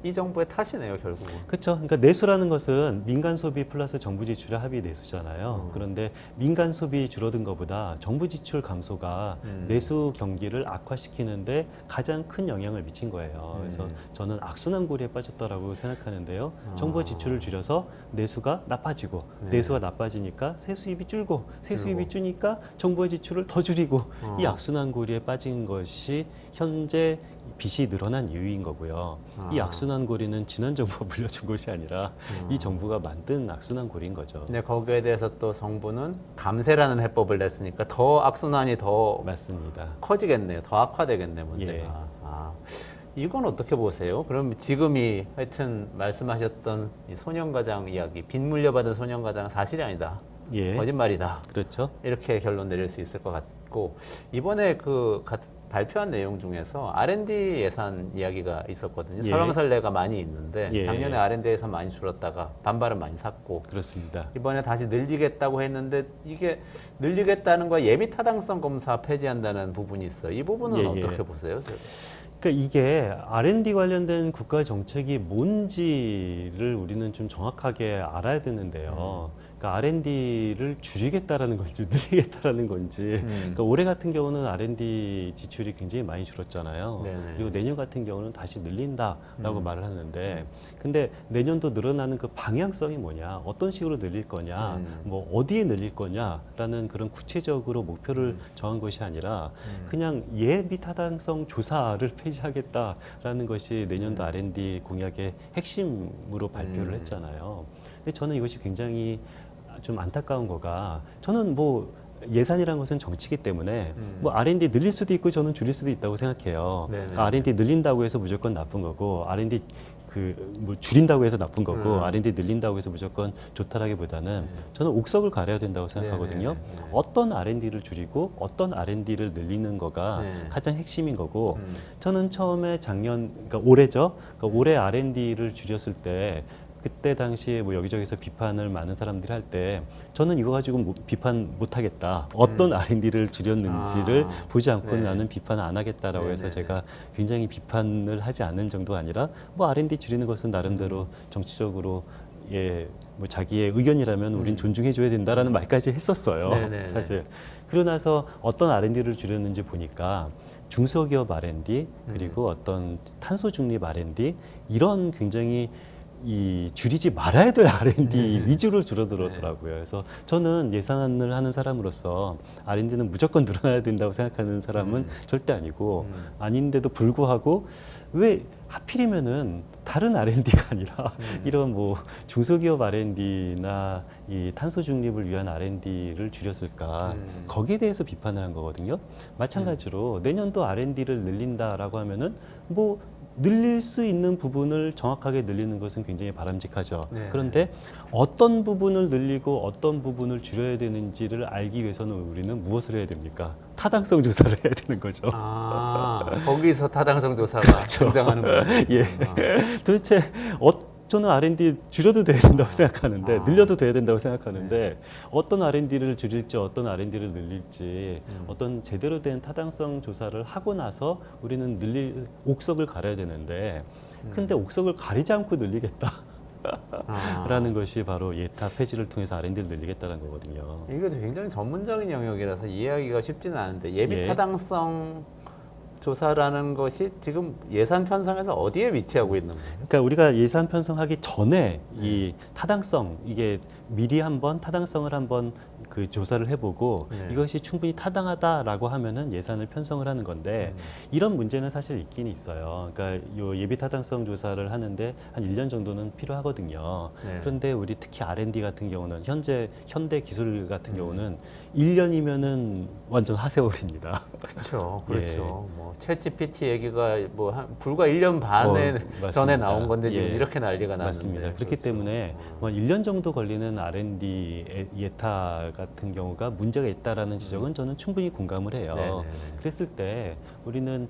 이 정부의 탓이네요 결국은. 그렇죠. 그러니까 내수라는 것은 민간 소비 플러스 정부 지출의 합이 내수잖아요. 그런데 민간 소비 줄어든 것보다 정부 지출 감소가 내수 경기를 악화시키는데 가장 큰 영향을 미친 거예요. 그래서 저는 악순환고리에 빠졌다라고 생각하는데요. 정부 지출을 줄여서 내수가 나빠지고 내수가 나빠지니까 세수입이 줄고 세수입이 줄니까 정부의 지출을 더 줄이고 이 악순환고리에 빠진 것이 현재 빚이 늘어난 이유인 거고요. 이 악순환고리는 지난 정부가 물려준 것이 아니라 이 정부가 만든 악순환고리인 거죠. 근데 거기에 대해서 또 정부는 감세라는 해법을 냈으니까 더 악순환이 더 맞습니다. 커지겠네요. 더 악화되겠네 문제가. 예. 이건 어떻게 보세요? 그럼 지금이 하여튼 말씀하셨던 이 소년가장 이야기, 빚 물려받은 소년가장은 사실이 아니다. 예. 거짓말이다. 그렇죠. 이렇게 결론 내릴 수 있을 것 같고 이번에 발표한 내용 중에서 R&D 예산 이야기가 있었거든요. 예. 설왕설래가 많이 있는데 예. 작년에 R&D 예산 많이 줄었다가 반발은 많이 샀고 그렇습니다. 이번에 다시 늘리겠다고 했는데 이게 늘리겠다는 거와 예비 타당성 검사 폐지한다는 부분이 있어요. 이 부분은 예, 예. 어떻게 보세요? 그러니까 이게 R&D 관련된 국가 정책이 뭔지를 우리는 좀 정확하게 알아야 되는데요. 그러니까 R&D를 줄이겠다라는 건지 늘리겠다라는 건지. 그러니까 올해 같은 경우는 R&D 지출이 굉장히 많이 줄었잖아요. 네네. 그리고 내년 같은 경우는 다시 늘린다라고 말을 하는데, 근데 내년도 늘어나는 그 방향성이 뭐냐, 어떤 식으로 늘릴 거냐, 뭐 어디에 늘릴 거냐라는 그런 구체적으로 목표를 정한 것이 아니라 그냥 예비 타당성 조사를 폐지하겠다라는 것이 내년도 R&D 공약의 핵심으로 발표를 했잖아요. 근데 저는 이것이 굉장히 좀 안타까운 거가, 저는 뭐 예산이라는 것은 정치이기 때문에 뭐 R&D 늘릴 수도 있고 저는 줄일 수도 있다고 생각해요. 네네. 그러니까 R&D 늘린다고 해서 무조건 나쁜 거고, R&D 뭐 줄인다고 해서 나쁜 거고, R&D 늘린다고 해서 무조건 좋다라기보다는 저는 옥석을 가려야 된다고 생각하거든요. 네네. 어떤 R&D를 줄이고 어떤 R&D를 늘리는 거가 네. 가장 핵심인 거고, 저는 처음에 그러니까 올해죠. 그러니까 올해 R&D를 줄였을 때 그때 당시에 뭐 여기저기서 비판을 많은 사람들이 할 때 저는 이거 가지고 비판 못 하겠다. 어떤 R&D를 줄였는지를 보지 않고는 네. 나는 비판을 안 하겠다라고 해서 네네네. 제가 굉장히 비판을 하지 않는 정도가 아니라 뭐 R&D 줄이는 것은 나름대로 정치적으로 뭐 자기의 의견이라면 우린 존중해 줘야 된다라는 말까지 했었어요. 네네네. 사실. 그러고 나서 어떤 R&D를 줄였는지 보니까 중소기업 R&D 그리고 어떤 탄소 중립 R&D 이런 굉장히 이 줄이지 말아야 될 R&D 위주로 줄어들었더라고요. 그래서 저는 예산을 하는 사람으로서 R&D는 무조건 늘어나야 된다고 생각하는 사람은 절대 아니고 아닌데도 불구하고 왜 하필이면은 다른 R&D가 아니라 이런 뭐 중소기업 R&D나 이 탄소 중립을 위한 R&D를 줄였을까? 거기에 대해서 비판을 한 거거든요. 마찬가지로 내년도 R&D를 늘린다라고 하면은 뭐 늘릴 수 있는 부분을 정확하게 늘리는 것은 굉장히 바람직하죠. 네. 그런데 어떤 부분을 늘리고 어떤 부분을 줄여야 되는지를 알기 위해서는 우리는 무엇을 해야 됩니까? 타당성 조사를 해야 되는 거죠. 아, 거기서 타당성 조사가 등장하는 거예요. 예. 도대체 저는 R&D 줄여도 돼야 된다고 생각하는데 늘려도 돼야 된다고 생각하는데 어떤 R&D를 줄일지 어떤 R&D를 늘릴지 어떤 제대로 된 타당성 조사를 하고 나서 우리는 옥석을 가려야 되는데 근데 옥석을 가리지 않고 늘리겠다. 라는 것이 바로 예타 폐지를 통해서 R&D를 늘리겠다는 거거든요. 이게 굉장히 전문적인 영역이라서 이해하기가 쉽지는 않은데 예비 예. 타당성 조사라는 것이 지금 예산 편성에서 어디에 위치하고 있는 거예요? 그러니까 우리가 예산 편성하기 전에 이 타당성 이게 미리 한번 타당성을 한번 그 조사를 해보고 네. 이것이 충분히 타당하다라고 하면은 예산을 편성을 하는 건데 이런 문제는 사실 있긴 있어요. 그러니까 요 예비 타당성 조사를 하는데 한 1년 정도는 필요하거든요. 네. 그런데 우리 특히 R&D 같은 경우는 현대 기술 같은 경우는 1년이면은 완전 하세월입니다. 그렇죠, 예. 그렇죠. 뭐 챗GPT 얘기가 뭐 불과 1년 반에 맞습니다. 전에 나온 건데 지금 예. 이렇게 난리가 났는데. 맞습니다. 그렇기 그렇죠. 때문에 뭐 1년 정도 걸리는 R&D 예타 같은 경우가 문제가 있다라는 지적은 저는 충분히 공감을 해요. 네네네. 그랬을 때 우리는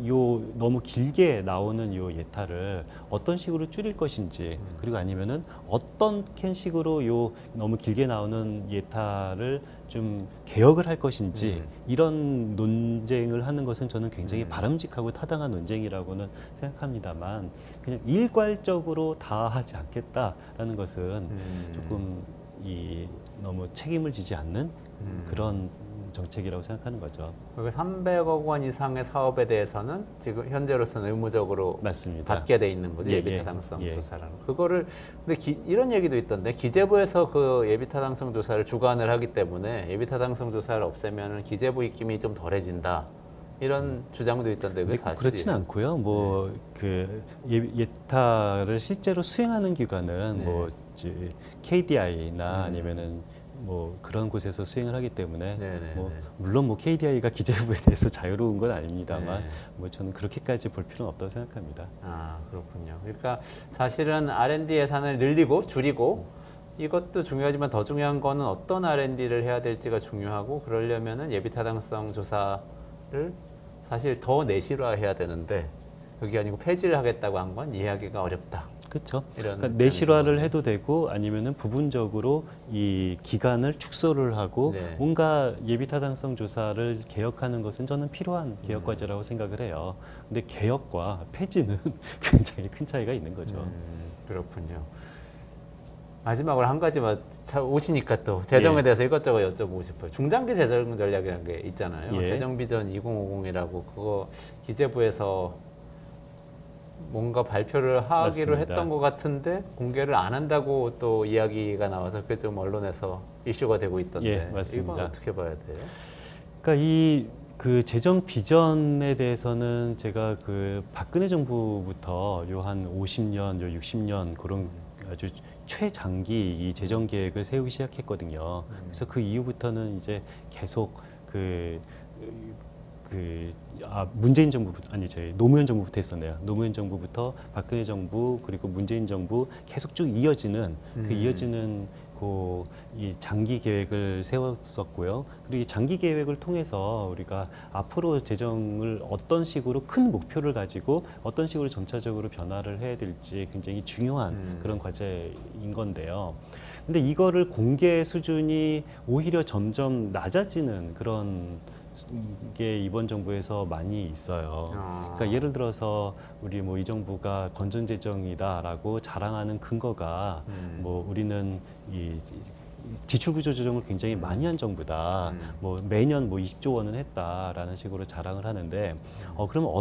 요 너무 길게 나오는 요 예타를 어떤 식으로 줄일 것인지 그리고 아니면은 어떤 식으로 요 너무 길게 나오는 예타를 좀 개혁을 할 것인지 이런 논쟁을 하는 것은 저는 굉장히 바람직하고 타당한 논쟁이라고는 생각합니다만 그냥 일괄적으로 다 하지 않겠다라는 것은 조금 너무 책임을 지지 않는 그런 정책이라고 생각하는 거죠. 그리고 300억 원 이상의 사업에 대해서는 지금 현재로서는 의무적으로 맞습니다. 받게 돼 있는 거죠. 예, 예비 예, 타당성 예. 조사라는 거. 그거를 근데 이런 얘기도 있던데 기재부에서 그 예비 타당성 조사를 주관을 하기 때문에 예비 타당성 조사를 없애면은 기재부 입김이 좀 덜해진다. 이런 주장도 있던데 그게 근데 사실이에요? 그렇진 않고요. 뭐 그 예타를 실제로 수행하는 기관은 네. 뭐 KDI나 아니면은 뭐 그런 곳에서 수행을 하기 때문에 네네네. 뭐 물론 뭐 KDI가 기재부에 대해서 자유로운 건 아닙니다만 네. 뭐 저는 그렇게까지 볼 필요는 없다고 생각합니다. 아, 그렇군요. 그러니까 사실은 R&D 예산을 늘리고 줄이고 이것도 중요하지만 더 중요한 거는 어떤 R&D를 해야 될지가 중요하고 그러려면은 예비 타당성 조사를 사실 더 내실화해야 되는데 그게 아니고 폐지를 하겠다고 한 건 이해하기가 어렵다. 그렇죠. 이런 그러니까 내실화를 입장에서. 해도 되고 아니면은 부분적으로 이 기간을 축소를 하고 네. 뭔가 예비 타당성 조사를 개혁하는 것은 저는 필요한 개혁 과제라고 생각을 해요. 근데 개혁과 폐지는 굉장히 큰 차이가 있는 거죠. 그렇군요. 마지막으로 한 가지만 오시니까 또 재정에 예. 대해서 이것저것 여쭤보고 싶어요. 중장기 재정 전략이라는 게 있잖아요. 예. 재정 비전 2050이라고 그거 기재부에서 뭔가 발표를 하기로 맞습니다. 했던 것 같은데 공개를 안 한다고 또 이야기가 나와서 그게 좀 언론에서 이슈가 되고 있던데 예, 맞습니다. 이건 어떻게 봐야 돼요? 그러니까 그 재정 비전에 대해서는 제가 그 박근혜 정부부터 요 한 50년, 요 60년 그런 아주 최장기 이 재정 계획을 세우기 시작했거든요. 그래서 그 이후부터는 이제 계속 문재인 정부부터 아니 저희 노무현 정부부터 했었네요. 노무현 정부부터 박근혜 정부 그리고 문재인 정부 계속 쭉 이어지는 그 이어지는 이 장기 계획을 세웠었고요. 그리고 이 장기 계획을 통해서 우리가 앞으로 재정을 어떤 식으로 큰 목표를 가지고 어떤 식으로 점차적으로 변화를 해야 될지 굉장히 중요한 그런 과제인 건데요. 근데 이거를 공개 수준이 오히려 점점 낮아지는 그런 게 이번 정부에서 많이 있어요. 그러니까 예를 들어서 우리 뭐 이 정부가 건전재정이다라고 자랑하는 근거가 뭐 우리는 지출 구조 조정을 굉장히 많이 한 정부다. 뭐 매년 뭐 20조 원은 했다라는 식으로 자랑을 하는데 그러면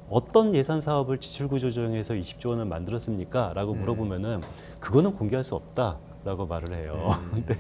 어떤 예산 사업을 지출 구조 조정에서 20조 원을 만들었습니까? 라고 물어보면은 그거는 공개할 수 없다. 라고 말을 해요. 근데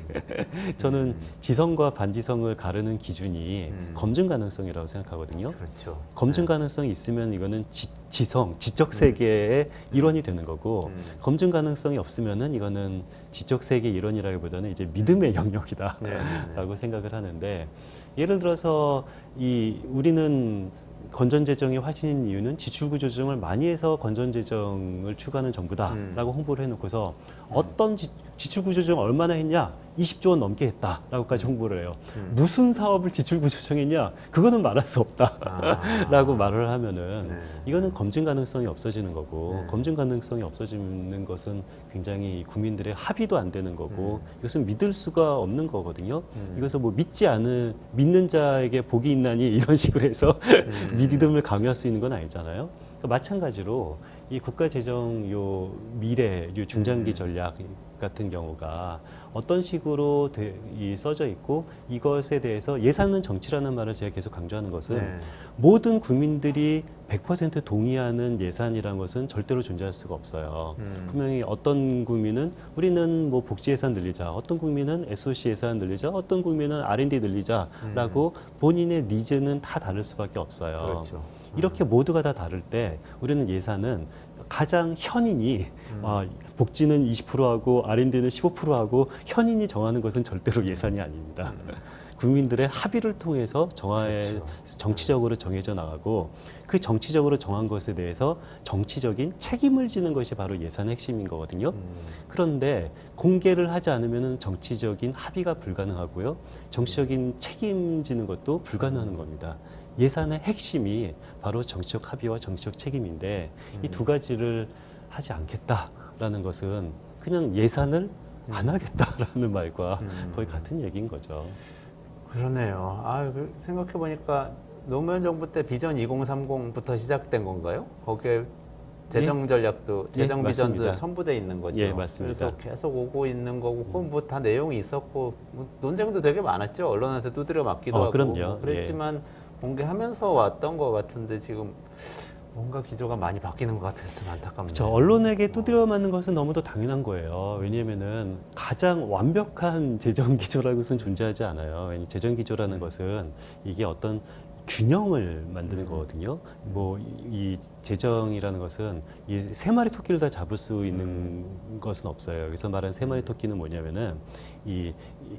저는 지성과 반지성을 가르는 기준이 검증 가능성이라고 생각하거든요. 그렇죠. 검증 가능성이 있으면 이거는 지적 세계의 일원이 되는 거고 검증 가능성이 없으면은 이거는 지적 세계 일원이라기보다는 이제 믿음의 영역이다라고 생각을 하는데 예를 들어서 우리는 건전재정의 화신인 이유는 지출구조 조정을 많이 해서 건전재정을 추구하는 정부다라고 홍보를 해놓고서 어떤 지출구조 조정 얼마나 했냐? 20조 원 넘게 했다라고까지 홍보를 해요. 무슨 사업을 지출구조 조정했냐? 그거는 말할 수 없다라고 말을 하면은 이거는 검증 가능성이 없어지는 거고 검증 가능성이 없어지는 것은 굉장히 국민들의 합의도 안 되는 거고 이것은 믿을 수가 없는 거거든요. 이것을 뭐 믿는 자에게 복이 있나니 이런 식으로 해서 믿음을 강요할 수 있는 건 아니잖아요. 그러니까 마찬가지로 이 국가 재정 미래 중장기 전략 같은 경우가 어떤 식으로 써져 있고 이것에 대해서 예산은 정치라는 말을 제가 계속 강조하는 것은 모든 국민들이 100% 동의하는 예산이라는 것은 절대로 존재할 수가 없어요. 분명히 어떤 국민은 우리는 뭐 복지 예산 늘리자, 어떤 국민은 SOC 예산 늘리자, 어떤 국민은 R&D 늘리자라고 본인의 니즈는 다 다를 수밖에 없어요. 그렇죠. 이렇게 모두가 다 다를 때 우리는 예산은 가장 현인이 복지는 20%하고 R&D는 15%하고 현인이 정하는 것은 절대로 예산이 아닙니다. 국민들의 합의를 통해서 그렇죠. 정치적으로 정해져 나가고 그 정치적으로 정한 것에 대해서 정치적인 책임을 지는 것이 바로 예산의 핵심인 거거든요. 그런데 공개를 하지 않으면 정치적인 합의가 불가능하고요. 정치적인 책임지는 것도 불가능한 겁니다. 예산의 핵심이 바로 정치적 합의와 정치적 책임인데 이 두 가지를 하지 않겠다라는 것은 그냥 예산을 안 하겠다라는 말과 거의 같은 얘기인 거죠. 그러네요. 생각해 보니까 노무현 정부 때 비전 2030부터 시작된 건가요? 거기에 재정 전략도 재정 비전도 맞습니다. 첨부돼 있는 거죠. 예, 맞습니다. 그래서 계속 오고 있는 거고, 뭐 다 내용이 있었고, 뭐 논쟁도 되게 많았죠. 언론한테 두드려 맞기도 하고. 그럼요. 그랬지만 공개하면서 왔던 것 같은데 지금 뭔가 기조가 많이 바뀌는 것 같아서 좀 안타깝네요. 저 언론에게 두드려 맞는 것은 너무도 당연한 거예요. 왜냐하면은 가장 완벽한 재정 기조라고는 존재하지 않아요. 재정 기조라는 것은 이게 어떤 균형을 만드는 거거든요. 뭐 이 재정이라는 것은 이 세 마리 토끼를 다 잡을 수 있는 것은 없어요. 여기서 말하는 세 마리 토끼는 뭐냐면은 이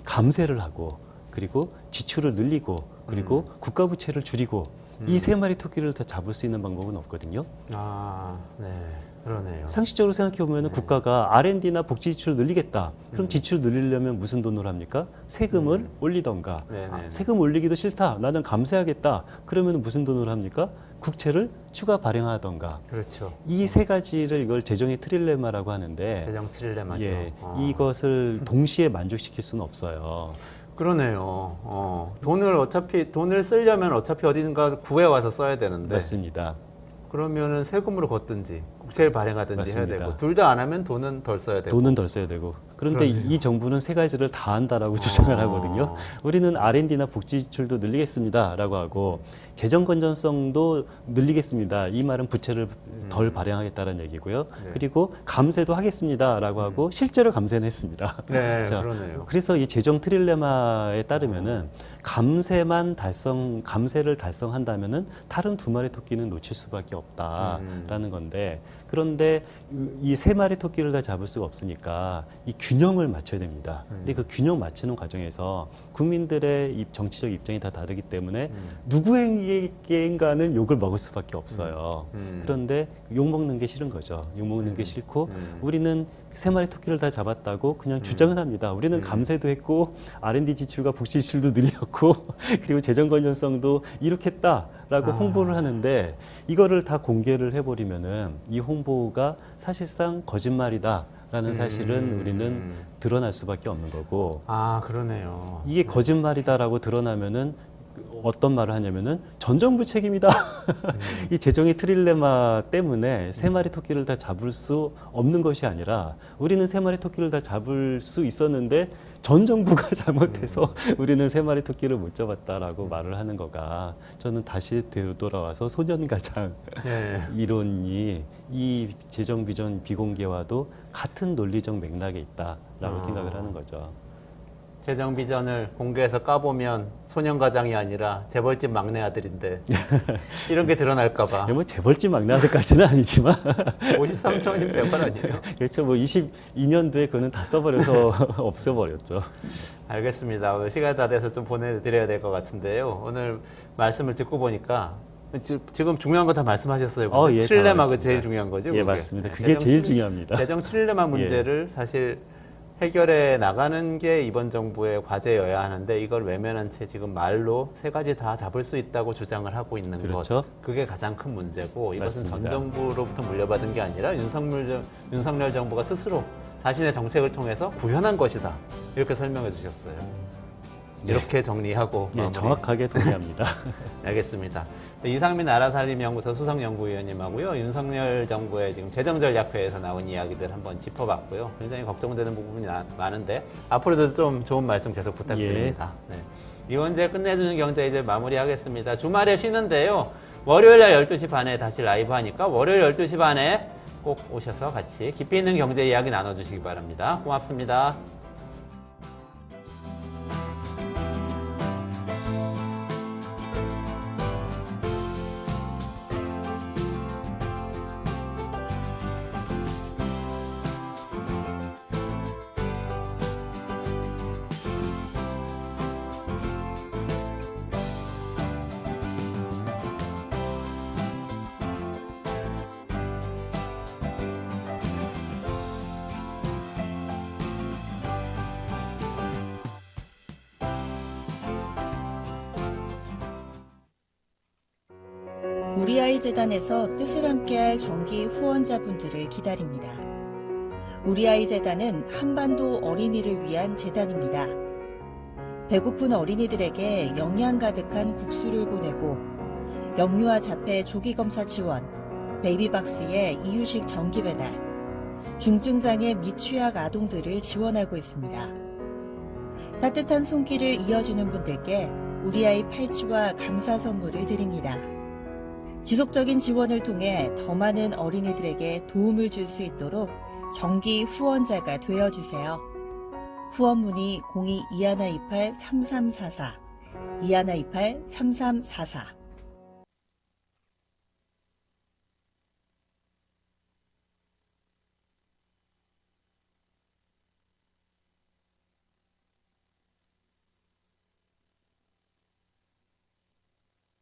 감세를 하고 그리고 지출을 늘리고 그리고 국가 부채를 줄이고 이 세 마리 토끼를 다 잡을 수 있는 방법은 없거든요. 네. 그러네요. 상식적으로 생각해 보면 국가가 R&D나 복지 지출을 늘리겠다. 그럼 지출 늘리려면 무슨 돈으로 합니까? 세금을 올리던가. 네네. 세금 올리기도 싫다. 나는 감세하겠다. 그러면 무슨 돈으로 합니까? 국채를 추가 발행하던가. 그렇죠. 이 세 가지를 이걸 재정의 트릴레마라고 하는데 재정 트릴레마죠. 이것을 동시에 만족시킬 수는 없어요. 그러네요. 돈을 쓰려면 어차피 어딘가 구해 와서 써야 되는데. 맞습니다. 그러면은 세금으로 걷든지 국채를 발행하든지 맞습니다. 해야 되고 둘 다 안 하면 돈은 덜 써야 되고. 돈은 덜 써야 되고. 그런데 그러네요. 이 정부는 세 가지를 다 한다라고 주장을 하거든요. 우리는 R&D나 복지 지출도 늘리겠습니다라고 하고 재정 건전성도 늘리겠습니다. 이 말은 부채를 덜 발행하겠다는 얘기고요. 네. 그리고 감세도 하겠습니다라고 하고 실제로 감세는 했습니다. 네, 자, 그러네요. 그래서 이 재정 트릴레마에 따르면은 감세를 달성한다면은 다른 두 마리 토끼는 놓칠 수밖에 없다라는 건데 그런데 이 세 마리 토끼를 다 잡을 수가 없으니까 이 균형을 맞춰야 됩니다. 근데 그 균형 맞추는 과정에서 국민들의 정치적 입장이 다 다르기 때문에 누구에게인가는 욕을 먹을 수밖에 없어요. 그런데 욕 먹는 게 싫은 거죠. 욕 먹는 게 싫고 우리는 세 마리 토끼를 다 잡았다고 그냥 주장을 합니다. 우리는 감세도 했고 R&D 지출과 복지 지출도 늘렸고 그리고 재정 건전성도 이룩했다라고 홍보를 하는데 이거를 다 공개를 해버리면은 이 홍보가 사실상 거짓말이다라는 사실은 우리는 드러날 수밖에 없는 거고 그러네요. 이게 거짓말이다라고 드러나면은 어떤 말을 하냐면은 전 정부 책임이다. 이 재정의 트릴레마 때문에 세 마리 토끼를 다 잡을 수 없는 것이 아니라 우리는 세 마리 토끼를 다 잡을 수 있었는데 전 정부가 잘못해서 우리는 세 마리 토끼를 못 잡았다라고 말을 하는 거가 저는 다시 되돌아와서 소년가장 네. 이론이 이 재정 비전 비공개와도 같은 논리적 맥락에 있다라고 생각을 하는 거죠. 재정 비전을 공개해서 까보면 소년가장이 아니라 재벌집 막내 아들인데 이런 게 드러날까봐. 뭐 재벌집 막내 아들까지는 아니지만 53천원이면 재벌 아니에요? 그렇죠. 뭐 22년도에 그거는 다 써버려서 없애버렸죠. 알겠습니다. 오늘 시간이 다 돼서 좀 보내드려야 될 것 같은데요. 오늘 말씀을 듣고 보니까 지금 중요한 거 다 말씀하셨어요. 예, 트릴레마가 다 제일 중요한 거죠? 예, 그게? 맞습니다. 네, 그게 제일 중요합니다. 재정 트릴레마 문제를 사실 해결해 나가는 게 이번 정부의 과제여야 하는데 이걸 외면한 채 지금 말로 세 가지 다 잡을 수 있다고 주장을 하고 있는 그렇죠. 것. 그게 가장 큰 문제고 이것은 맞습니다. 전 정부로부터 물려받은 게 아니라 윤석열 정부가 스스로 자신의 정책을 통해서 구현한 것이다. 이렇게 설명해 주셨어요. 이렇게 정리하고 예, 마무리. 정확하게 동의합니다. 알겠습니다. 이상민 나라살림연구소 수석연구위원님하고요. 윤석열 정부의 지금 재정전략회에서 나온 이야기들 한번 짚어봤고요. 굉장히 걱정되는 부분이 많은데 앞으로도 좀 좋은 말씀 계속 부탁드립니다. 네. 이원재 끝내주는 경제 이제 마무리하겠습니다. 주말에 쉬는데요. 월요일 날 12시 반에 다시 라이브 하니까 월요일 12시 반에 꼭 오셔서 같이 깊이 있는 경제 이야기 나눠주시기 바랍니다. 고맙습니다. 우리 아이 재단에서 뜻을 함께할 정기 후원자분들을 기다립니다. 우리 아이 재단은 한반도 어린이를 위한 재단입니다. 배고픈 어린이들에게 영양 가득한 국수를 보내고 영유아 자폐 조기 검사 지원, 베이비박스의 이유식 정기 배달, 중증장애 및 취약 아동들을 지원하고 있습니다. 따뜻한 손길을 이어주는 분들께 우리 아이 팔찌와 감사 선물을 드립니다. 지속적인 지원을 통해 더 많은 어린이들에게 도움을 줄 수 있도록 정기 후원자가 되어주세요. 후원 문의 02-2128-3344, 2128-3344